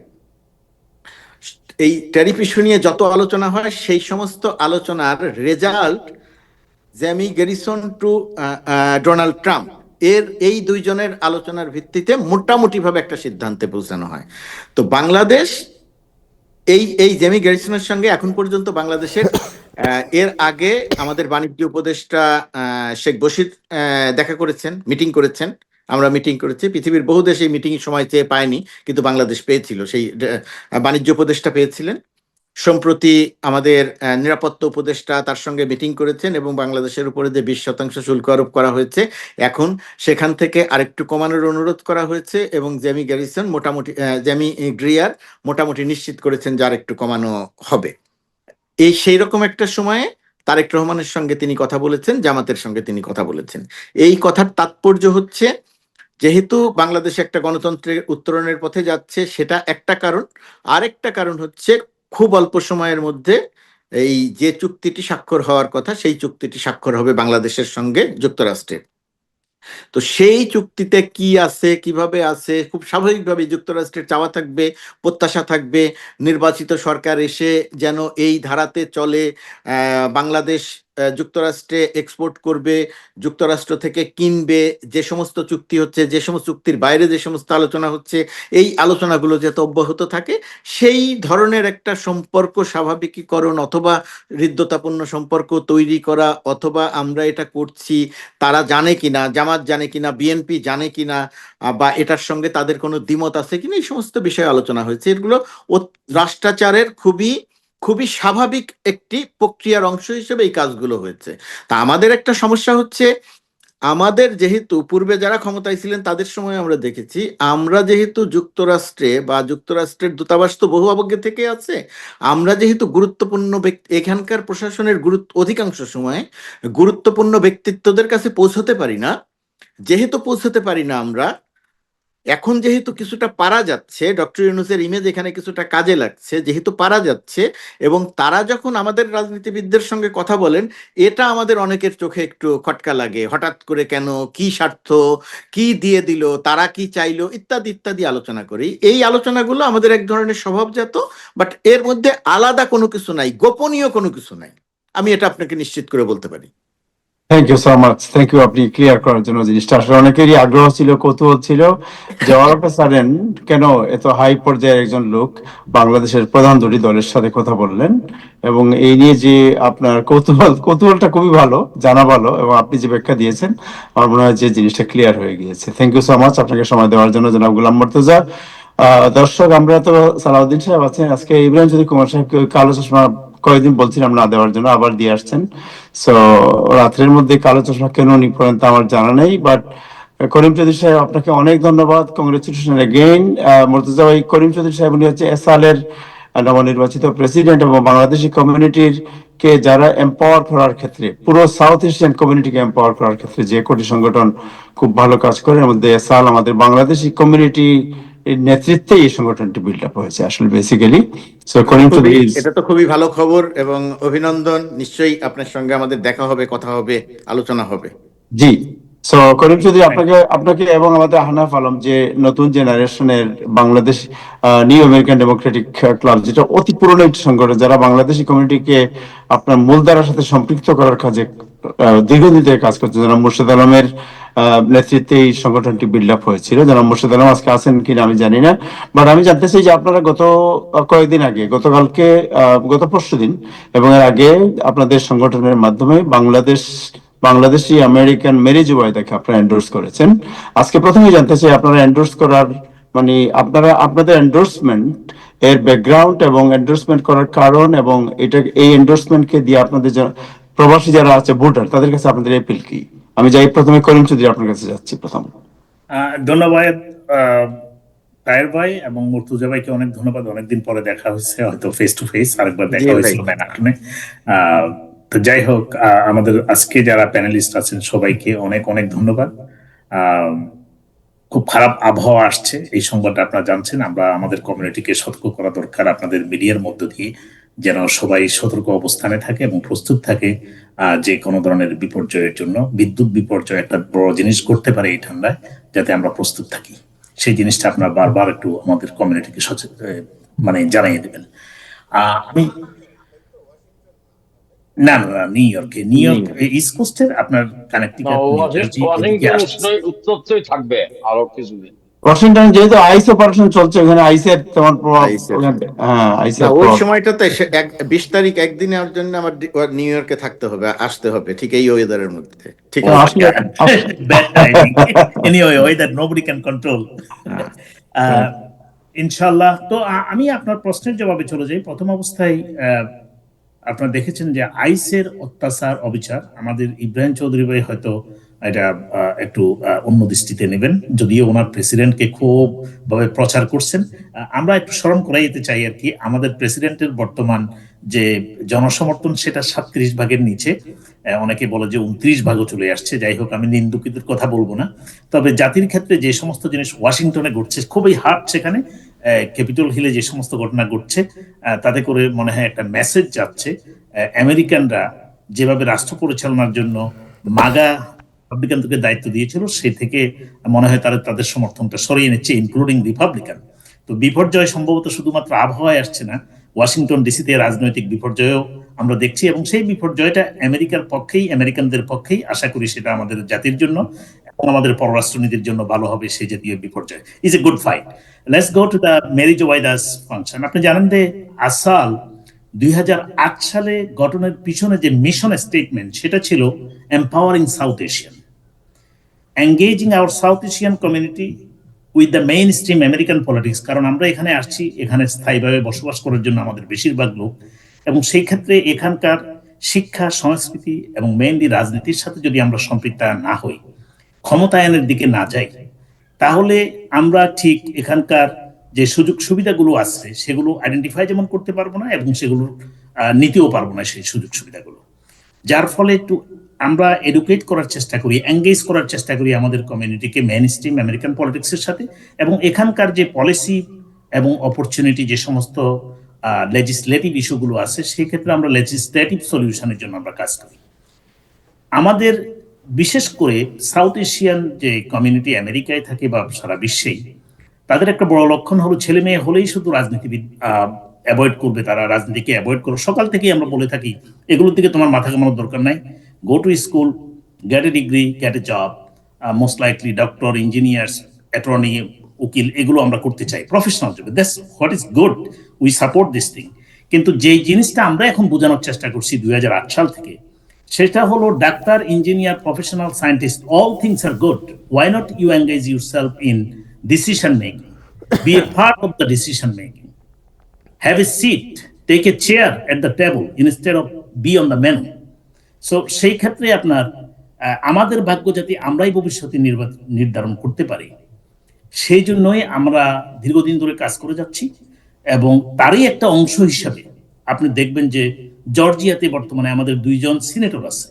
এই ট্যারিফ ইস্যু নিয়ে যত আলোচনা হয়, সেই সমস্ত আলোচনার result Jamie Garrison to Donald Trump, এই দুইজনের আলোচনার ভিত্তিতে মোটামুটি ভাবে একটা সিদ্ধান্তে পৌঁছানো হয়। তো বাংলাদেশ এই জ্যামি গ্যারিসনের সঙ্গে এখন পর্যন্ত বাংলাদেশের এর আগে আমাদের বাণিজ্য উপদেষ্টা শেখ বশির দেখা করেছেন, মিটিং করেছেন, আমরা মিটিং করেছি। পৃথিবীর বহু দেশ এই মিটিং সময় চেয়ে পায়নি, কিন্তু বাংলাদেশ পেয়েছিল, সেই বাণিজ্য উপদেষ্টা পেয়েছিলেন। সম্প্রতি আমাদের নিরাপত্তা উপদেষ্টা তার সঙ্গে মিটিং করেছেন এবং বাংলাদেশের উপরে যে 20% শুল্ক আরোপ করা হয়েছে, এখন সেখান থেকে আরেকটু কমানোর অনুরোধ করা হয়েছে এবং জ্যামি গ্রিয়ার মোটামুটি নিশ্চিত করেছেন যে আরেকটু কমানো হবে। সেই রকম একটা সময়ে তারেক রহমানের সঙ্গে তিনি কথা বলেছেন, জামাতের সঙ্গে তিনি কথা বলেছেন। এই কথার তাৎপর্য হচ্ছে, যেহেতু বাংলাদেশ একটা গণতন্ত্রের উত্তরণের পথে যাচ্ছে, সেটা একটা কারণ। আরেকটা কারণ হচ্ছে, খুব অল্প সময়ের মধ্যে এই যে চুক্তিটি স্বাক্ষর হওয়ার কথা, সেই চুক্তিটি স্বাক্ষর হবে বাংলাদেশের সঙ্গে যুক্তরাষ্ট্রের। তো সেই চুক্তিতে কি আছে, কিভাবে আছে, খুব স্বাভাবিকভাবে যুক্তরাষ্ট্রের চাওয়া থাকবে, প্রত্যাশা থাকবে, নির্বাচিত সরকার এসে যেন এই ধারাতে চলে। বাংলাদেশ যুক্তরাষ্ট্রে এক্সপোর্ট করবে, যুক্তরাষ্ট্র থেকে কিনবে, যে সমস্ত চুক্তি হচ্ছে, যে সমস্ত চুক্তির বাইরে যে সমস্ত আলোচনা হচ্ছে, এই আলোচনাগুলো যাতে অব্যাহত থাকে, সেই ধরনের একটা সম্পর্ক স্বাভাবিকীকরণ অথবা হৃদ্যতাপূর্ণ সম্পর্ক তৈরি করা, অথবা আমরা এটা করছি তারা জানে কিনা, জামাত জানে কিনা, বিএনপি জানে কিনা, বা এটার সঙ্গে তাদের কোনো দ্বিমত আছে কিনা, এই সমস্ত বিষয়ে আলোচনা হয়েছে। এগুলো রাষ্ট্রাচারের খুবই স্বাভাবিক একটি প্রক্রিয়ার অংশ হিসেবে এই কাজগুলো হয়েছে। তা আমাদের একটা সমস্যা হচ্ছে, আমাদের যেহেতু পূর্বে যারা ক্ষমতায় ছিলেন তাদের সময় আমরা দেখেছি, আমরা যেহেতু যুক্তরাষ্ট্রে বা যুক্তরাষ্ট্রের দূতাবাস তো বহু আগে থেকে আছে, আমরা যেহেতু গুরুত্বপূর্ণ এখানকার প্রশাসনের অধিকাংশ সময় গুরুত্বপূর্ণ ব্যক্তিত্বদের কাছে পৌঁছতে পারি না। যেহেতু পৌঁছতে পারি না, আমরা এখন যেহেতু কিছুটা পারা যাচ্ছে, ডক্টর ইউনূসের ইমেজ এখানে কিছুটা কাজে লাগছে, যেহেতু পারা যাচ্ছে, এবং তারা যখন আমাদের রাজনীতিবিদদের সঙ্গে কথা বলেন, এটা আমাদের অনেকের চোখে একটু খটকা লাগে। হঠাৎ করে কেন, কি স্বার্থ, কি দিয়ে দিল, তারা কি চাইলো, ইত্যাদি ইত্যাদি আলোচনা করি। এই আলোচনাগুলো আমাদের এক ধরনের স্বভাবজাত, বাট এর মধ্যে আলাদা কোনো কিছু নাই, গোপনীয় কোনো কিছু নাই, আমি এটা আপনাকে নিশ্চিত করে বলতে পারি। Thank you so much, thank you আপনি ক্লিয়ার করার জন্য জিনিসটা। আসলে অনেকেরই আগ্রহ ছিল, কৌতূহল ছিল যে অল অফ এ সাডেন কেন এত হাই পর্যায়ের একজন লোক বাংলাদেশের প্রধান দুটি দলের সাথে কথা বললেন, এবং এই নিয়ে যে আপনার কৌতূহলটা খুবই ভালো, জানা ভালো, এবং আপনি যে ব্যাখ্যা দিয়েছেন আমার মনে হয় যে জিনিসটা ক্লিয়ার হয়ে গিয়েছে। থ্যাংক ইউ সো মাচ আপনাকে সময় দেওয়ার জন্য, জনাব গোলাম মুর্তজা। দর্শক, আমরা তো সালাউদ্দিন সাহেব আছেন, আজকে ইব্রাহিম চৌধুরী কুমার সাহেবকে কালো চশমা কয়েকদিন বলছিলাম না দেওয়ার জন্য, আবার দিয়ে আসছেন। সো রাত্রের মধ্যে কালো চশমা কেন উনি পড়েন তা আমার জানা নেই, বাট করিম চৌধুরী সাহেব আপনাকে অনেক ধন্যবাদ, কংগ্রেচুলেশন এগেইন। মুর্তজা ভাই, করিম চৌধুরী সাহেব উনি হচ্ছে এসালের নবনির্বাচিত প্রেসিডেন্ট, এবং বাংলাদেশি কমিউনিটির কে যারা এম্পাওয়ার করার ক্ষেত্রে, পুরো সাউথ এশিয়ান কমিউনিটিকে এম্পাওয়ার করার ক্ষেত্রে যে কোটি সংগঠন খুব ভালো কাজ করে, এর মধ্যে এসাল আমাদের বাংলাদেশি কমিউনিটি নেতৃত্বে এই সংগঠনটি বিল্ড আপ হয়েছে আসলে বেসিক্যালি। সো করিম চৌধুরী, এটা তো খুবই ভালো খবর এবং অভিনন্দন। নিশ্চয়ই আপনার সঙ্গে আমাদের দেখা হবে, কথা হবে, আলোচনা হবে। জি। সো করিম চৌধুরী, আপনাকে এবং আমাদের আহনাফ আলম, যে নতুন জেনারেশনের Bangladesh new American Democratic club, যেটা অতি পুরনো একটি সংগঠন, যারা বাংলাদেশি কমিউনিটিকে আপনার মূলধারার সাথে সম্পৃক্ত করার কাজে দীর্ঘদিন থেকে কাজ করছে। জনাব মুর্শেদ আলমের নেতৃত্বে এই সংগঠনটি বিল্ড আপ হয়েছিল। জনাব মুর্শেদ আলম আজকে আছেন কিনা আমি জানি না, বাট আমি জানতে চাই যে আপনারা গত কয়েকদিন আগে, গত পরশুদিন এবং এর আগে আপনাদের সংগঠনের মাধ্যমে বাংলাদেশি আমেরিকান মেরি জুবাইদাকে আপনারা এন্ডোর্স করেছেন। আজকে প্রথমেই জানতে চাই আপনারা এন্ডোর্স করার মানে আপনাদের এন্ডোর্সমেন্ট এর ব্যাকগ্রাউন্ড এবং এন্ডোর্সমেন্ট করার কারণ, এবং এই এন্ডোর্সমেন্টকে দিয়ে আপনাদের প্রবাসী যারা আছে ভোটার, তাদের কাছে আপনাদের এপিল কি? আমি যাই প্রথমে করিম চৌধুরী আপনার কাছে যাচ্ছি প্রথম। ধন্যবাদ তায়ের ভাই এবং মুর্তজা ভাইকে অনেক ধন্যবাদ। অনেকদিন পরে দেখা হয়েছে, হয়তো ফেস টু ফেস, আরেকবার দেখা হয়েছিল ম্যানহাটনে। তো যাই হোক, আমাদের আজকে যারা প্যানেলিস্ট আছেন সবাইকে অনেক অনেক ধন্যবাদ। খুব খারাপ আবহাওয়া আসছে, এই সংবাদটা আপনারা জানছেন। আমরা আমাদের কমিউনিটিকে সতর্ক করা দরকার আপনাদের মিডিয়ার মধ্য দিয়ে, যেন সবাই সতর্ক অবস্থানে থাকে এবং প্রস্তুত থাকে যে কোনো ধরনের বিপর্যয়ের জন্য। বিদ্যুৎ বিপর্যয় একটা বড় জিনিস করতে পারে এই ঠান্ডায়, যাতে আমরা প্রস্তুত থাকি। সেই জিনিসটা আপনারা বারবার একটু আমাদের কমিউনিটিকে মানে জানিয়ে দেবেন। আমি না নিউ ইয়র্ক ইস্ট কোস্টের আপনার ওয়াশিংটন উত্তরই থাকবে আরো কিছুদিন। ওয়াশিংটন যেহেতু আইস অপারেশন চলছে, ওখানে আইসের তেমন প্রভাব, ওই সময়টাতে 20 তারিখ একদিনের জন্য আমার নিউ ইয়র্কে থাকতে হবে, আসতে হবে ঠিক এই ওয়েদারের মধ্যে। ঠিক আছে, nobody can control. ইনশাআল্লাহ। তো আমি আপনার প্রশ্নের জবাবে চলে যাই। প্রথম অবস্থায় আপনারা দেখেছেন যে আইসের অত্যাচার, অবিচার, আমাদের ইব্রাহিম চৌধুরী ভাই হয়তো এটা একটু অন্য দৃষ্টিতে নেবেন, যদিও ওনার প্রেসিডেন্টকে খুব ভাবে প্রচার করছেন। আমরা একটু স্মরণ করাই যেতে চাই আর কি, আমাদের প্রেসিডেন্টের বর্তমান যে জনসমর্থন সেটা 37 ভাগের নিচে, অনেকে বলে যে 29 ভাগও চলে আসছে। যাই হোক, আমি নিন্দুকদের কথা বলবো না। তবে জাতির ক্ষেত্রে যে সমস্ত জিনিস ওয়াশিংটনে ঘটছে খুবই হার্ড, সেখানে ক্যাপিটল হিলে যে সমস্ত ঘটনা ঘটছে, তাতে করে মনে হয় একটা মেসেজ যাচ্ছে। আমেরিকানরা যেভাবে রাষ্ট্র পরিচালনার জন্য মাগা রিপাবলিকানকে দায়িত্ব দিয়েছিল, সে থেকে মনে হয় তাদের সমর্থনটা সরিয়ে নিচ্ছে, ইনক্লুডিং রিপাবলিকান। তো বিপর্যয় সম্ভবত শুধুমাত্র আবহাওয়ায় আসছে না, ওয়াশিংটন ডিসিতে রাজনৈতিক বিপর্যয়ও আমরা দেখছি, এবং সেই বিপর্যয়টা আমেরিকার পক্ষেই, আমেরিকানদের পক্ষেই। আশা করি সেটা আমাদের জাতির জন্য এবং আমাদের পররাষ্ট্রনীতির জন্য ভালো হবে। সেই জাতীয় বিপর্যয় is a good fight. Let's go to the Mary Jobaida's function. আপনি জানেন যে আসাল 2008 সালে গঠনের পিছনে যে মিশন স্টেটমেন্ট, সেটা ছিল empowering South Asian, engaging our South Asian community with the mainstream American politics. কারণ আমরা এখানে আসছি, এখানে স্থায়ীভাবে বসবাস করার জন্য আমাদের বেশিরভাগ লোক, এবং সেই ক্ষেত্রে এখানকার শিক্ষা, সংস্কৃতি এবং মেইনলি রাজনীতির সাথে যদি আমরা সম্পৃক্ত না হই, ক্ষমতায়নের দিকে না যাই, তাহলে আমরা ঠিক এখানকার যে সুযোগ সুবিধাগুলো আছে সেগুলো আইডেন্টিফাই যেমন করতে পারবো না, এবং সেগুলো নিতেও পারবো না সেই সুযোগ সুবিধাগুলো। যার ফলে টু আমরা এডুকেট করার চেষ্টা করি, এঙ্গেজ করার চেষ্টা করি আমাদের কমিউনিটিকে মেইন স্ট্রিম আমেরিকান পলিটিক্সের সাথে, এবং এখানকার যে পলিসি এবং অপরচুনিটি যে সমস্ত লেজিসলেটিভ ইস্যুগুলো আছে সেই ক্ষেত্রে আমরা লেজিসলেটিভ সলিউশনের জন্য আমরা কাজ করি। আমাদের বিশেষ করে সাউথ এশিয়ান যে কমিউনিটি আমেরিকায় থাকে বা সারা বিশ্বেই, তাদের একটা বড় লক্ষণ হলো ছেলে মেয়ে হলেই শুধু রাজনীতিবিদ অ্যাভয়েড করবে, তারা রাজনীতিকে অ্যাভয়েড করবে। সকাল থেকেই আমরা বলে থাকি এগুলোর দিকে তোমার মাথা ঘামানোর দরকার নাই, go to school, gate A degree, gate A job, most likely doctor, engineers, attorney, উকিল, এগুলো আমরা করতে চাই, প্রফেশনাল জবে। That's what is good, we support this thing. কিন্তু যেই জিনিসটা আমরা এখন বোঝানোর চেষ্টা করছি 2008 সাল থেকে, সেটা হলো doctor, engineer, professional scientist, all things are good, why not you engage yourself in decision making, be a part of the decision making, have a seat, take a chair at the table instead of be on the menu. So সেই ক্ষেত্রে আপনার আমাদের ভাগ্য যাতে আমরাই ভবিষ্যতে নির্ধারণ করতে পারি, সেই জন্যই আমরা দীর্ঘদিন ধরে কাজ করে যাচ্ছি। এবং তারই একটা অংশ হিসাবে আপনি দেখবেন যে জর্জিয়াতে বর্তমানে আমাদের 2 জন সিনেটর আছে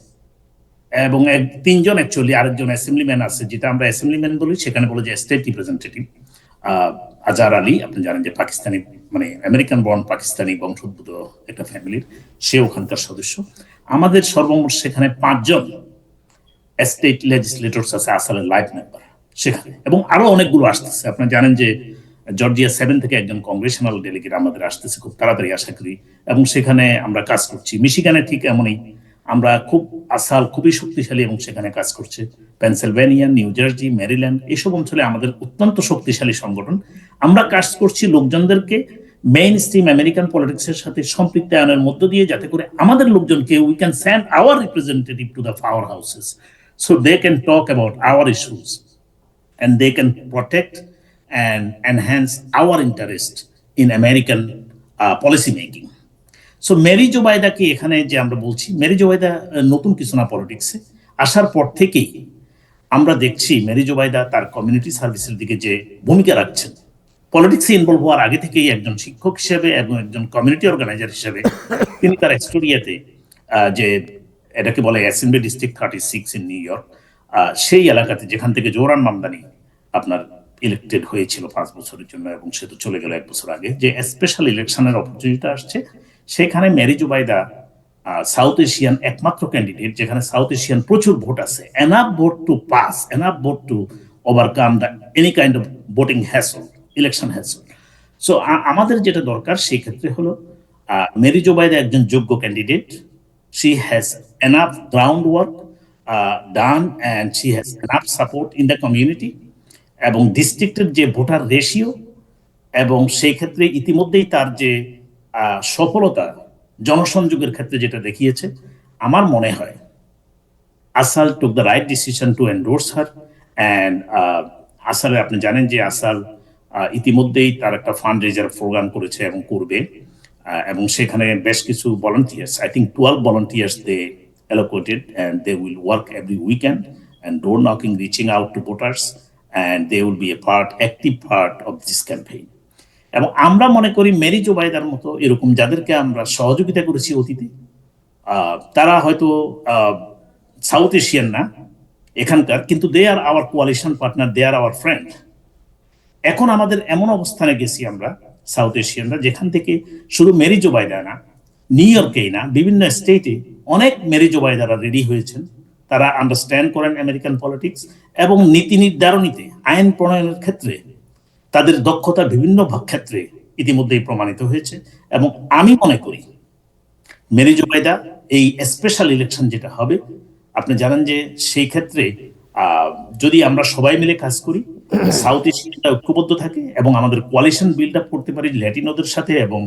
এবং 3 জন অ্যাকচুয়ালি, আরেকজন অ্যাসেম্বলিম্যান আছে, যেটা আমরা অ্যাসেম্বলিম্যান বলি, সেখানে বলে যে স্টেট রিপ্রেজেন্টেটিভ আজহার আলী। আপনি জানেন যে পাকিস্তানি, মানে আমেরিকান বর্ন পাকিস্তানি বংশোদ্ভূত একটা ফ্যামিলির, সে ওখানকার সদস্য। আমাদের সর্বমোট সেখানে 5 জন স্টেট লেজিসলেটরস আছে আসালের লাইফ মেম্বার সেখানে, এবং আরো অনেকগুলো আসতেছে। আপনারা জানেন যে জর্জিয়া 7 থেকে একজন কংগ্রেশনাল ডেলিগেট আমাদের আসতেছে খুব তাড়াতাড়ি আশা করি, এবং সেখানে আমরা কাজ করছি। মিশিগানে ঠিক এমনই, আমরা খুব আসাল খুবই শক্তিশালী এবং সেখানে কাজ করছে। পেনসিলভেনিয়া, নিউ জার্সি, মেরিল্যান্ড, এসব অঞ্চলে আমাদের অত্যন্ত শক্তিশালী সংগঠন। আমরা কাজ করছি লোকজনদেরকে মেইন স্ট্রিম আমেরিকান পলিটিক্সের সাথে সম্পৃক্তায়নের মধ্য দিয়ে, যাতে করে আমাদের লোকজনকে we can send our representative to the power houses so they can talk about our issues and they can protect and enhance our interest in American policy making. So Mary জোবাইদাকে এখানে যে আমরা বলছি, মেরি জোবাইদা নতুন কিছু না পলিটিক্সে, আসার পর থেকেই আমরা দেখছি মেরি জোবাইদা তার কমিউনিটি সার্ভিসের দিকে যে ভূমিকা রাখছেন, পলিটিক্সে ইনভলভ হওয়ার আগে থেকেই একজন শিক্ষক হিসেবে এবং একজন কমিউনিটি অর্গানাইজার হিসেবে তিনি তার এক্সটোরিয়াতে, যে এটাকে বলে assembly district 36 in new York, সেই এলাকাতে যেখান থেকে জোহরান মামদানি আপনার ইলেক্টেড হয়েছিল 5 বছরের জন্য, এবং সে তো চলে গেল 1 বছর আগে, যে স্পেশাল ইলেকশনের অপরচুনিটি আসছে, সেখানে মেরি জোবাইদা সাউথ এশিয়ান একমাত্র ক্যান্ডিডেট যেখানে সাউথ এশিয়ান প্রচুর ভোট আছে, enough vote two pass, enough vote to overcome the any kind of voting hassle, election hassle. So আমাদের যেটা দরকার সেই ক্ষেত্রে হলো মেরি জোবাইদা একজন যোগ্য candidate, she has enough groundwork done and she has enough support in the community, এবং ডিস্ট্রিক্টের যে ভোটার রেশিও এবং সেই ক্ষেত্রে ইতিমধ্যেই তার যে সফলতা জনসংযোগের ক্ষেত্রে যেটা দেখিয়েছে, আমার মনে হয় আসাল took the right decision to endorse her. and আসালে আপনি জানেন যে আসাল ইতিমধ্যেই তার একটা ফান্ড রেজার প্রোগ্রাম করেছে এবং করবে, এবং সেখানে বেশ কিছু volunteers, I think 12 volunteers they allocated, and they will work every weekend and door knocking, reaching out to voters, and they will be a active part of this campaign. এবং আমরা মনে করি মেরি জোবাইদার মতো এরকম যাদেরকে আমরা সহযোগিতা করেছি অতীতে, তারা হয়তো সাউথ এশিয়ান না এখানকার, কিন্তু they are our coalition partner, they are our friend. এখন আমাদের এমন অবস্থানে গেছি আমরা সাউথ এশিয়ানরা, যেখান থেকে শুধু মেরি জোবাইদা না, নিউ ইয়র্কেই না, বিভিন্ন স্টেটে অনেক মেরি জোবাইদারা রেডি হয়েছেন। তারা আন্ডারস্ট্যান্ড করেন আমেরিকান পলিটিক্স এবং নীতি নির্ধারণীতে, আইন প্রণয়নের ক্ষেত্রে তাদের দক্ষতা বিভিন্ন ক্ষেত্রে ইতিমধ্যেই প্রমাণিত হয়েছে। এবং আমি মনে করি মেরি জোবাইদা এই স্পেশাল ইলেকশন যেটা হবে, আপনি জানেন যে সেই ক্ষেত্রে যদি আমরা সবাই মিলে কাজ করি, সাউথ এশিয়ানরা ঐক্যবদ্ধ থাকে এবং আমাদের কোয়ালিশন বিল্ড আপ করতে পারি ল্যাটিনোদের সাথে, এবং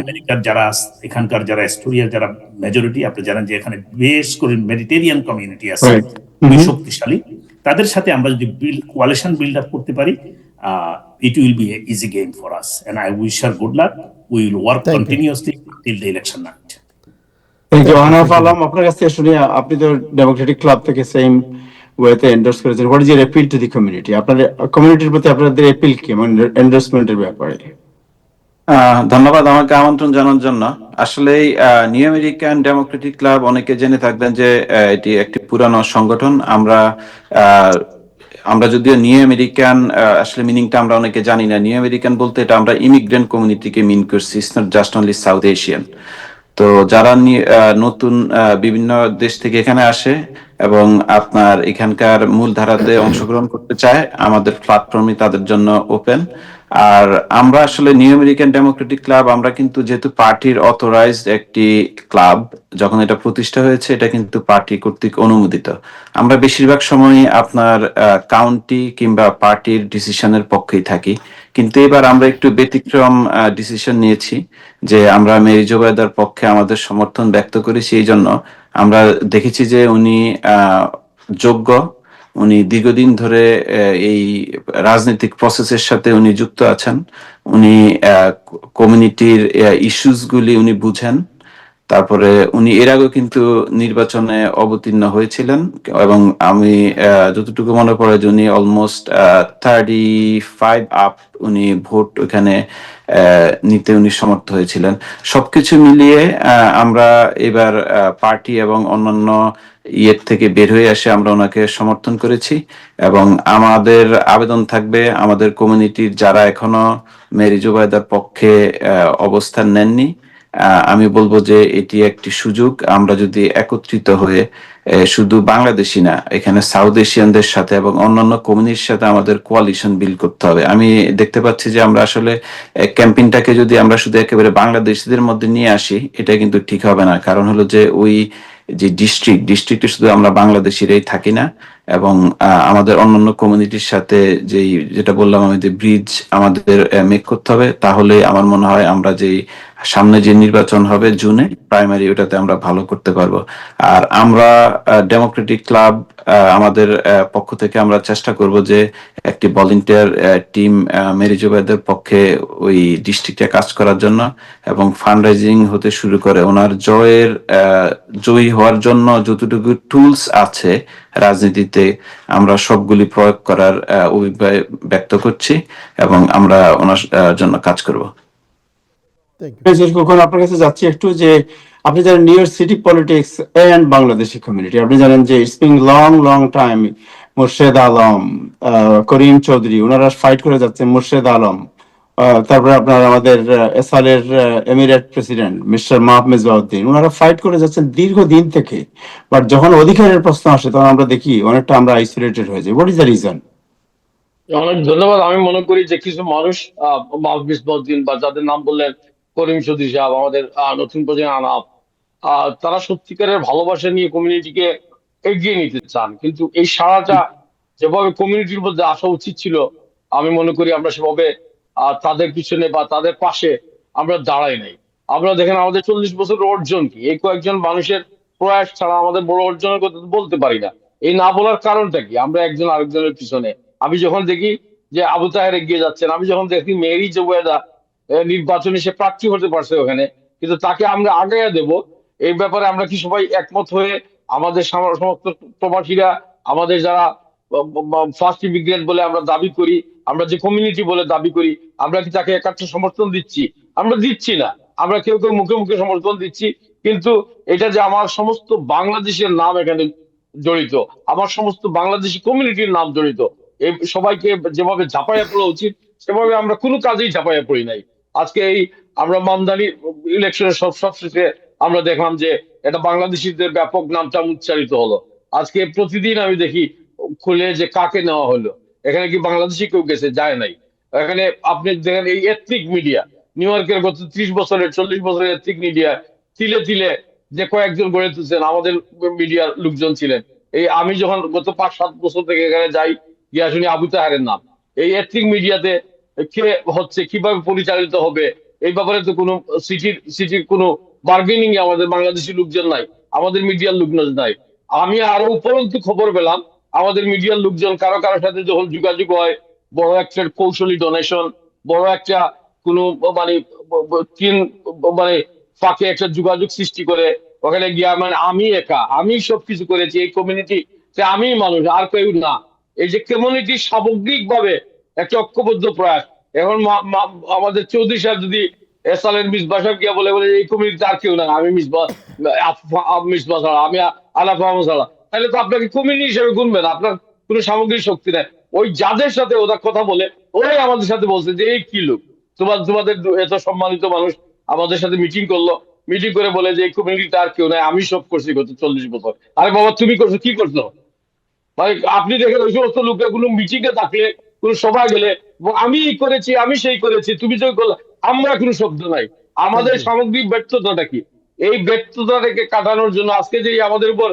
আমেরিকার যারা এখানকার যারা অ্যাস্টোরিয়া যারা মেজরিটি, আপনি জানেন যে এখানে বেশ করে মেডিটেরিয়ান কমিউনিটি আছে শক্তিশালী, তাদের সাথে আমরা যদি কোয়ালিশন বিল্ড আপ করতে পারি, it will be an easy game for us, and I wish her good luck. We will work continuously till the election night. Thank you Anaf Alam. আপনার কাছ থেকে শুনি, আপনি তো ডেমোক্রেটিক ক্লাব থেকে সেম ওয়েতে এন্ডোর্স করেছেন, what is your appeal to the community? আপনাদের কমিউনিটির প্রতি আপনাদের অ্যাপিল কি, মানে এন্ডোর্সমেন্টের ব্যাপারে? ধন্যবাদ আমাকে আমন্ত্রণ জানার জন্য। আসলে নিউ আমেরিকান ডেমোক্রেটিক ক্লাব অনেকে জেনে থাকবেন যে এটি একটি পুরানো সংগঠন। আহ, আমরা যদিও নিউ আমেরিকান আসলে মিনিংটা আমরা অনেকে জানি না। নিউ আমেরিকান বলতে এটা আমরা ইমিগ্রেন্ট কমিউনিটিকে মিন করছি, it's not just only south Asian. তো যারা নতুন বিভিন্ন দেশ থেকে এখানে আসে এবং আপনার এখানকার মূল ধারাতে অংশগ্রহণ করতে চায়, আমাদের প্ল্যাটফর্মই তাদের জন্য ওপেন। আর আমরা আসলে নিউ আমেরিকান ডেমোক্রেটিক ক্লাব, আমরা কিন্তু যেহেতু পার্টির অথরাইজড একটি ক্লাব, যখন এটা প্রতিষ্ঠা হয়েছে এটা কিন্তু পার্টি কর্তৃক অনুমোদিত। আমরা বেশিরভাগ সময়ই আপনার কাউন্টি কিংবা পার্টির ডিসিশনের পক্ষেই থাকি, কিন্তু এবার আমরা একটু ব্যতিক্রম ডিসিশন নিয়েছি যে আমরা মেরি জোবায়দার পক্ষে আমাদের সমর্থন ব্যক্ত করি। সেই জন্য আমরা দেখেছি যে উনি যোগ্য, উনি দীর্ঘদিন ধরে এই রাজনৈতিক প্রসেসের সাথে উনি যুক্ত আছেন, উনি কমিউনিটির ইস্যুস গুলি উনি বুঝেন। তারপরে উনি এর আগেও কিন্তু নির্বাচনে অবতীর্ণ হয়েছিলেন এবং আমি যতটুকু মনে পড়ে যে উনি অলমোস্ট 35 আপ উনি ভোট ওখানে নিতে উনি সমর্থ হয়েছিলেন। সবকিছু মিলিয়ে আমরা এবার পার্টি এবং অন্যান্য ইয়ের থেকে বের হয়ে আসে আমরা ওনাকে সমর্থন করেছি। এবং আমাদের আবেদন থাকবে আমাদের কমিউনিটির যারা এখনো মেরি জুবাইদার পক্ষে অবস্থান নেননি, আমি বলবো যে এটি একটি সুযোগ। আমরা যদি একত্রিত হয়ে শুধু বাংলাদেশি না, এখানে সাউথ এশিয়ানদের সাথে এবং অন্যান্য কমিউনিটির সাথে আমাদের কোয়ালিশন বিল্ড করতে হবে। আমি দেখতে পাচ্ছি যে আমরা আসলে ক্যাম্পেইনটাকে যদি আমরা শুধু একেবারে বাংলাদেশিদের মধ্যে নিয়ে আসি, এটা কিন্তু ঠিক হবে না। কারণ হলো যে ওই যে ডিস্ট্রিক্টে শুধু আমরা বাংলাদেশিরাই থাকি না, এবং আমাদের অন্যান্য কমিউনিটির সাথে যেটা বললাম আমাদের ব্রিজ আমাদের মেক করতে হবে। তাহলে আমার মনে হয় আমরা সামনে যে নির্বাচন হবে জুনে প্রাইমারি, ওটাতে আমরা ভালো করতে পারবো। আর আমরা ডেমোক্রেটিক ক্লাব আমাদের পক্ষ থেকে আমরা চেষ্টা করব যে একটি ভলান্টিয়ার টিম মেরি জুবাইদের পক্ষে ওই ডিস্ট্রিক্টে কাজ করার জন্য, এবং ফান্ডরাইজিং হতে শুরু করে ওনার জয়ী হওয়ার জন্য যতটুকু টুলস আছে রাজনীতিতে, আমরা সবগুলি প্রয়োগ করার অভিপ্রায় ব্যক্ত করছি এবং আমরা ওনার জন্য কাজ করব। Thank you. আপনার কাছে যাচ্ছি একটু যে আপনি জানেন New York city politics and Bangladeshi community, আপনি জানেন যে it's being long time Morshed Alam, Karim Chowdhury, ওনারা ফাইট করে যাচ্ছে। মোর্শেদ আলম, তারপরে আপনার আমাদের এসালের emeritus president mister Mahmud Mezbauddin, ওনারা ফাইট করে যাচ্ছেন দীর্ঘদিন থেকে। বাট যখন অধিকারের প্রশ্ন আসে তখন আমরা দেখি অনেকটা আমরা আইসোলেটেড হয়ে যাই। What is the reason? অনেক ধন্যবাদ। আমি মনে করি যে কিছু মানুষ মাহফুজ মিসবাউদ্দিন বা যাদের নাম বললেন, করিম চৌধুরী সাহেব, আমাদের নতুন প্রজন্মের আনাপ, তারা সত্যিকারের ভালোবাসা নিয়ে কমিউনিটিকে এগিয়ে নিতে চান, কিন্তু এই সারাটা যেভাবে কমিউনিটির মধ্যে আসা উচিত ছিল, আমি মনে করি আমরা সেভাবে তাদের পিছনে বা তাদের পাশে আমরা দাঁড়াই নাই। আমরা দেখেন আমাদের 40 বছরের অর্জন কি, এই কয়েকজন মানুষের প্রয়াস ছাড়া আমাদের বড় অর্জনের কথা তো বলতে পারি না। এই না বলার কারণটা কি? আমরা একজন আরেকজনের পিছনে, আমি যখন দেখি যে আবু তাহের এগিয়ে যাচ্ছেন, আমি যখন দেখি মেরি জুবাইদা নির্বাচনে সে প্রার্থী হতে পারছে ওখানে, কিন্তু তাকে আমরা আগাইয়া দেব, এই ব্যাপারে আমরা কি সবাই একমত হয়ে আমাদের সমস্ত প্রবাসীরা, আমাদের যারা ফার্স্ট ইমিগ্রেন্ট বলে আমরা দাবি করি, আমরা যে কমিউনিটি বলে দাবি করি, আমরা কি তাকে একাত্র সমর্থন দিচ্ছি? আমরা দিচ্ছি না। আমরা কেউ কেউ মুখে মুখে সমর্থন দিচ্ছি, কিন্তু এটা যে আমার সমস্ত বাংলাদেশের নাম এখানে জড়িত, আমার সমস্ত বাংলাদেশি কমিউনিটির নাম জড়িত, এই সবাইকে যেভাবে ঝাঁপাইয়া পড়া উচিত সেভাবে আমরা কোনো কাজেই ঝাঁপাইয়া পড়ি নাই। আজকে এই আমরা মামদানি ইলেকশনের সবশেষে আমরা দেখলাম যে এটা বাংলাদেশিদের ব্যাপক নামটা উচ্চারিত হলো। আজকে প্রতিদিন আমি দেখি খুলে যে কাকে নেওয়া হলো, এখানে কি বাংলাদেশি কেউ গেছে? যায় নাই। এখানে আপনি দেখেন এই এথনিক মিডিয়া, নিউ ইয়র্কের গত 30 বছরের 40 বছরের এথনিক মিডিয়া তিলে তিলে যে কয়েকজন গড়ে তুলছেন, আমাদের মিডিয়ার লোকজন ছিলেন। এই আমি যখন গত 5-7 বছর থেকে এখানে যাই, গিয়া শুনি আবু তাহেরের নাম। এই এথনিক মিডিয়াতে কে হচ্ছে, কিভাবে পরিচালিত হবে, এই ব্যাপারে তো কোনো সিটির কোনো বার্গেনিং এ আমাদের বাংলাদেশি লোকজন নাই, আমাদের মিডিয়ার লোকজন নাই। আমি আরো উপরন্তু খবর পেলাম আমাদের মিডিয়ার লোকজন কারো কারোর সাথে যখন যোগাযোগ হয়, বড় একটা কৌশলী ডোনেশন, বড় একটা কোনো মানে তিন মানে ফাঁকে একটা যোগাযোগ সৃষ্টি করে ওখানে গিয়া, মানে আমি একা, আমি সবকিছু করেছি এই কমিউনিটি, আমি মানুষ আর কেউ না। এই যে কমিউনিটি সামগ্রিক ভাবে একটা ঐক্যবদ্ধ প্রয়াস। এখন আমাদের চৌধুরী সাহেব যদি এসালের মিসবাহ সাহেব গিয়া বলে বলে এই কমিটিতে আর কেউ না, আমি মিসবাহ ছাড়া, আমি আলাপ ছাড়া, তাহলে তো আপনাকে কমিটি হিসেবে গুনবেন, আপনার কোনো সামগ্রিক শক্তি নাই। ওই যাদের সাথে ওরা কথা বলে ওরাই আমাদের সাথে বলছে যে এই কি লোক, তোমাদের এত সম্মানিত মানুষ আমাদের সাথে মিটিং করলো, মিটিং করে বলে যে এই কমিটিতে আর কেউ নাই, আমি সব করছি গত 40 বছর। আরে বাবা তুমি করছো, কি করছো ভাই? আপনি দেখেন ওই সমস্ত লোকগুলো মিটিং এ থাকলে, কোন সভায় গেলে আমি এই করেছি, আমি সেই করেছি, তুমি যে করলে, আমরা কোনো শব্দ নাই। আমাদের সামগ্রিক ব্যর্থতাটা কি? এই ব্যর্থতাটাকে কাটানোর জন্য আজকে যে আমাদের উপর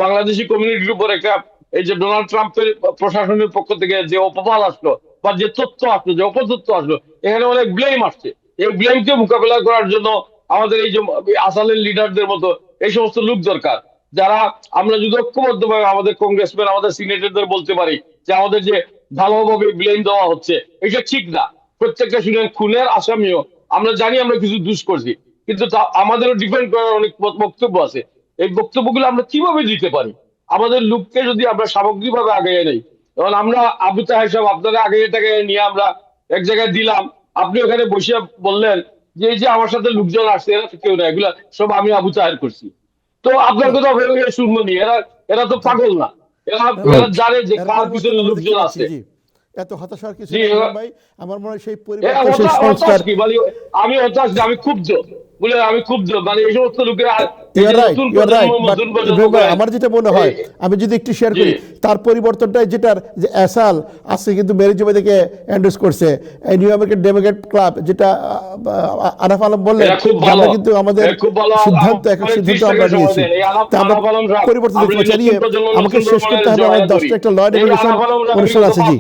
বাংলাদেশি কমিউনিটির উপর একটা এই যে ডোনাল্ড ট্রাম্পের প্রশাসনের পক্ষ থেকে যে অপবাদ আসলো বা যে তথ্য আসলো, যে অপতথ্য আসলো, এখানে অনেক ব্লেম আসছে। এই ব্লেমকে মোকাবেলা করার জন্য আমাদের এই যে আসালের লিডারদের মতো এই সমস্ত লোক দরকার, যারা আমরা যদি ঐক্যবদ্ধভাবে আমাদের কংগ্রেসম্যান, আমাদের সিনেটরদের বলতে পারি যে আমাদের যে ভালোভাবে ব্লেম দেওয়া হচ্ছে এটা ঠিক না। প্রত্যেকটা শুনেন খুনের আসামিও আমরা জানি আমরা কিছু দুষ করছি, কিন্তু আমাদেরও ডিফেন্ড করার অনেক বক্তব্য আছে। এই বক্তব্যগুলো আমরা কিভাবে দিতে পারি? আমাদের লোককে যদি আমরা সামগ্রিকভাবে আগে নেই, এবং আমরা আবু তাহের সাহেব আপনারা আগে এটাকে নিয়ে আমরা এক জায়গায় দিলাম, আপনি ওখানে বসে বললেন যে এই যে আমার সাথে লোকজন আসছে এরা তো কেউ না, এগুলা সব আমি আবু তাহের করছি। তো আপনার কথা শুনবো নি, এরা তো পাগল না, এরা জানে যে কার পিছনে লোকজন আছে। এত হতাশার কিছু জি, নেই ভাই, আমার মনে হয় সেই এরা পরিবর্তন, সেই সংস্কার। হতাশ কি মানে আমি হতাশ না, আমি ক্ষুব্ধ বলে, আমি ক্ষুব্ধ মানে এই সমস্ত লোকেরা ইউ আর রাইট, বাট আমার যেটা মনে হয়, আমি যদি একটু শেয়ার করি, তার পরিবর্তনটাই যেটার যে অ্যাসাল আজকে কিন্তু মেরি জুবাইদাকে এন্ডোর্স করছে, এই নিউ আমেরিকান ডেমোক্রেট ক্লাব, যেটা আরাফ আলম বললেন, আমরা কিন্তু আমাদের সিদ্ধান্ত আমরা নিয়েছি, তা আমরা পরিবর্তন দেখতে চাই। আমাকে শেষ করতে হবে, আমার 10টা একটা লয়েড রেভলিউশন অনুষ্ঠান আছে। জি,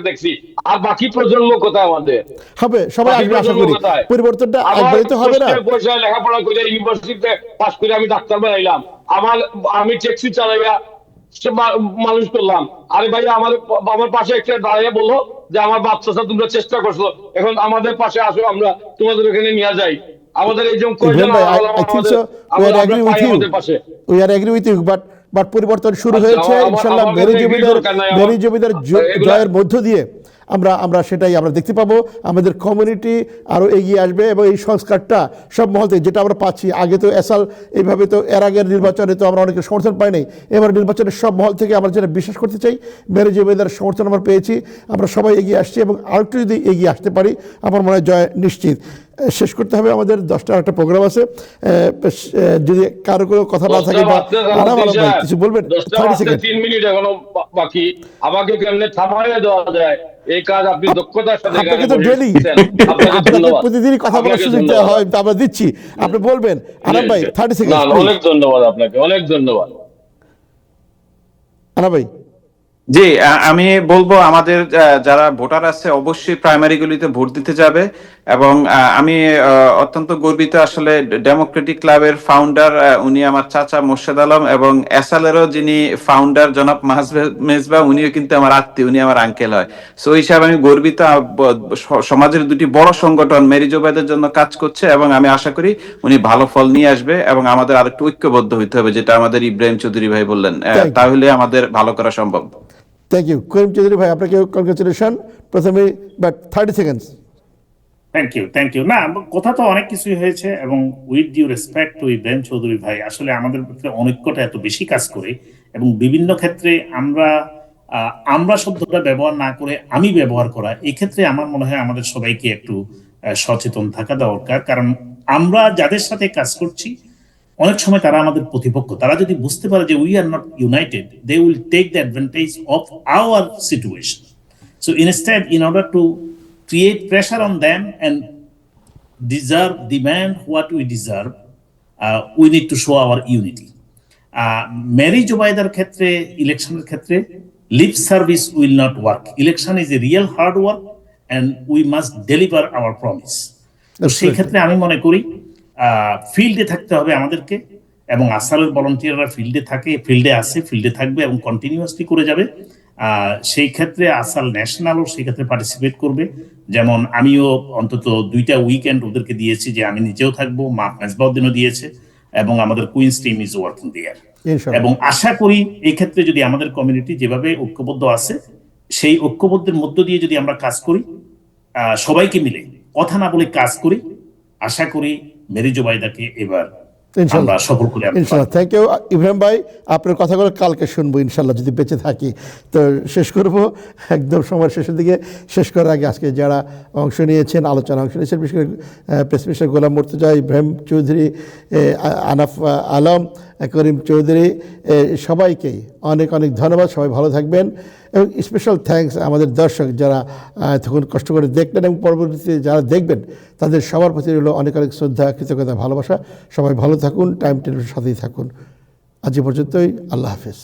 দেখছি, আর বাকি প্রজন্ম কোথায় আমাদের হবে, সবাই আসবে আশা করি। পরিবর্তনটা একবারই তো হবে না। পয়সায় লেখাপড়া করে ইউনিভার্সিটিতে পাস করে আমি ডাক্তার বানাইলাম, আমি ট্যাক্সি চালাইয়া মানুষ করলাম। আরে ভাই আমার পাশে একটা দাঁড়িয়ে বললো যে আমার বাচ্চা তোমরা চেষ্টা করছো, এখন আমাদের পাশে আসো, আমরা তোমাদের ওখানে নিয়ে যাই। আমাদের এই যে বাট পরিবর্তন শুরু হয়েছে ইনশাআল্লাহ। মেরি জুবাইদার জয়ের মধ্য দিয়ে আমরা সেটাই আমরা দেখতে পাবো। আমাদের কমিউনিটি আরো এগিয়ে আসবে এবং এই সংস্কারটা সব মহল থেকে যেটা আমরা পাচ্ছি, আগে তো এসাল এইভাবে, তো এর আগের নির্বাচনে তো আমরা অনেকের সমর্থন পাই নাই, এবার নির্বাচনের সব মহল থেকে আমরা যেটা বিশ্বাস করতে চাই, মেরি জুবাইদার সমর্থন আমরা পেয়েছি, আমরা সবাই এগিয়ে আসছি এবং আরেকটু যদি এগিয়ে আসতে পারি আমার মনে হয় জয় নিশ্চিত। শেষ করতে হবে, আমাদের 10টা একটা প্রোগ্রাম আছে, যদি কারো কোনো কথা না থাকে বা কিছু বলবেন। 3 মিনিট এখনো বাকি, আমাকে কেমনে থামাইয়া দেওয়া যায় এই কাজ আপনি দক্ষতার সাথে আপনাকে তো ডেইলি প্রতিদিনই কথা বলার সুযোগ দেওয়া হয়, আমরা দিচ্ছি, আপনি বলবেন। আরাম ভাই 30 সেকেন্ড। অনেক ধন্যবাদ আপনাকে, অনেক ধন্যবাদ। আরাম ভাই। জি, আমি বলবো আমাদের যারা ভোটার আছে অবশ্যই প্রাইমারিগুলিতে ভোট দিতে যাবে, এবং আমি অত্যন্ত গর্বিত আসলে ডেমোক্রেটিক ক্লাবের ফাউন্ডার উনি আমার চাচা মোর্শেদ আলম, এবং এসালেরও যিনি ফাউন্ডার জনাব মেজবা, উনিও কিন্তু আমার আত্মীয়, উনি আমার আঙ্কেল হয়। সো এই হিসাবে আমি গর্বিত। সমাজের দুটি বড় সংগঠন মেরি জুবাইদার জন্য কাজ করছে, এবং আমি আশা করি উনি ভালো ফল নিয়ে আসবে, এবং আমাদের আরেকটু ঐক্যবদ্ধ হইতে হবে, যেটা আমাদের ইব্রাহিম চৌধুরী ভাই বললেন, তাহলে আমাদের ভালো করা সম্ভব। থ্যাংক ইউ করিম চৌধুরী ভাই, আপনাকে কনগ্রাচুলেশন প্রথমে, বাট 30 সেকেন্ডস। Thank you. না, কথা তো অনেক কিছুই হয়েছে, এবং with due respect to Ibrahim Chowdhury ভাই, আসলে আমাদের ক্ষেত্রে অনৈক্যটা এত বেশি কাজ করে, এবং বিভিন্ন ক্ষেত্রে আমরা শব্দটা ব্যবহার না করে আমি ব্যবহার করা, এই ক্ষেত্রে আমার মনে হয় আমাদের সবাইকে একটু সচেতন থাকা দরকার। কারণ আমরা যাদের সাথে কাজ করছি অনেক সময় তারা আমাদের প্রতিপক্ষ, তারা যদি বুঝতে পারে যে we are not united, they will take the advantage of our situation. So instead, in order to create pressure on them and demand what we deserve, we need to show our unity. Mary Jubaidaর ক্ষেত্রে, ইলেকশনের ক্ষেত্রে lip service will not work. Election is a real hard work and we must deliver our promise. তো সেই ক্ষেত্রে আমি মনে করি ফিল্ডে থাকতে হবে আমাদেরকে, এবং আসালের ভলান্টিয়াররা ফিল্ডে আছে, ফিল্ডে থাকবে এবং কন্টিনিউয়াসলি করে যাবে। সেই ক্ষেত্রে আসাল ন্যাশনালও সেই ক্ষেত্রে পার্টিসিপেট করবে। যেমন আমিও অন্তত 2টা উইকেন্ড ওদেরকে দিয়েছি, যে আমি নিজেও থাকবো, মেজবাউদ্দিনও দিয়েছে, এবং আমাদের Queens team is working there. এবং আশা করি এই ক্ষেত্রে যদি আমাদের কমিউনিটি যেভাবে ঐক্যবদ্ধ আছে, সেই ঐক্যবদ্ধের মধ্য দিয়ে যদি আমরা কাজ করি, সবাইকে মিলে কথা না বলে কাজ করি, আশা করি মেরি জুবাইদাকে এবার ইনশাল্লাহ। আমরা সফল করে আনতে পারবো। ইনশাল্লাহ, থ্যাংক ইউ ইব্রাহিম ভাই। আপনার কথাগুলো কালকে শুনবো ইনশাল্লাহ, যদি বেঁচে থাকি। তো শেষ করব একদম সময়ের শেষের দিকে। শেষ করার আগে আজকে যারা অংশ নিয়েছেন, আলোচনা অংশ নিয়েছেন, বিশেষ করে প্রেস মিনিস্টার গোলাম মুর্তজা, ইব্রাহিম চৌধুরী, আনাফ আলম, করিম চৌধুরী, সবাইকেই অনেক অনেক ধন্যবাদ। সবাই ভালো থাকবেন এবং স্পেশাল থ্যাঙ্কস আমাদের দর্শক যারা তখন কষ্ট করে দেখলেন এবং পরবর্তীতে যারা দেখবেন তাদের সবার প্রতি রইল অনেক অনেক শ্রদ্ধা, কৃতজ্ঞতা, ভালোবাসা। সবাই ভালো থাকুন, টাইম টেলিভিশনের সাথেই থাকুন। আজ এ পর্যন্তই, আল্লাহ হাফেজ।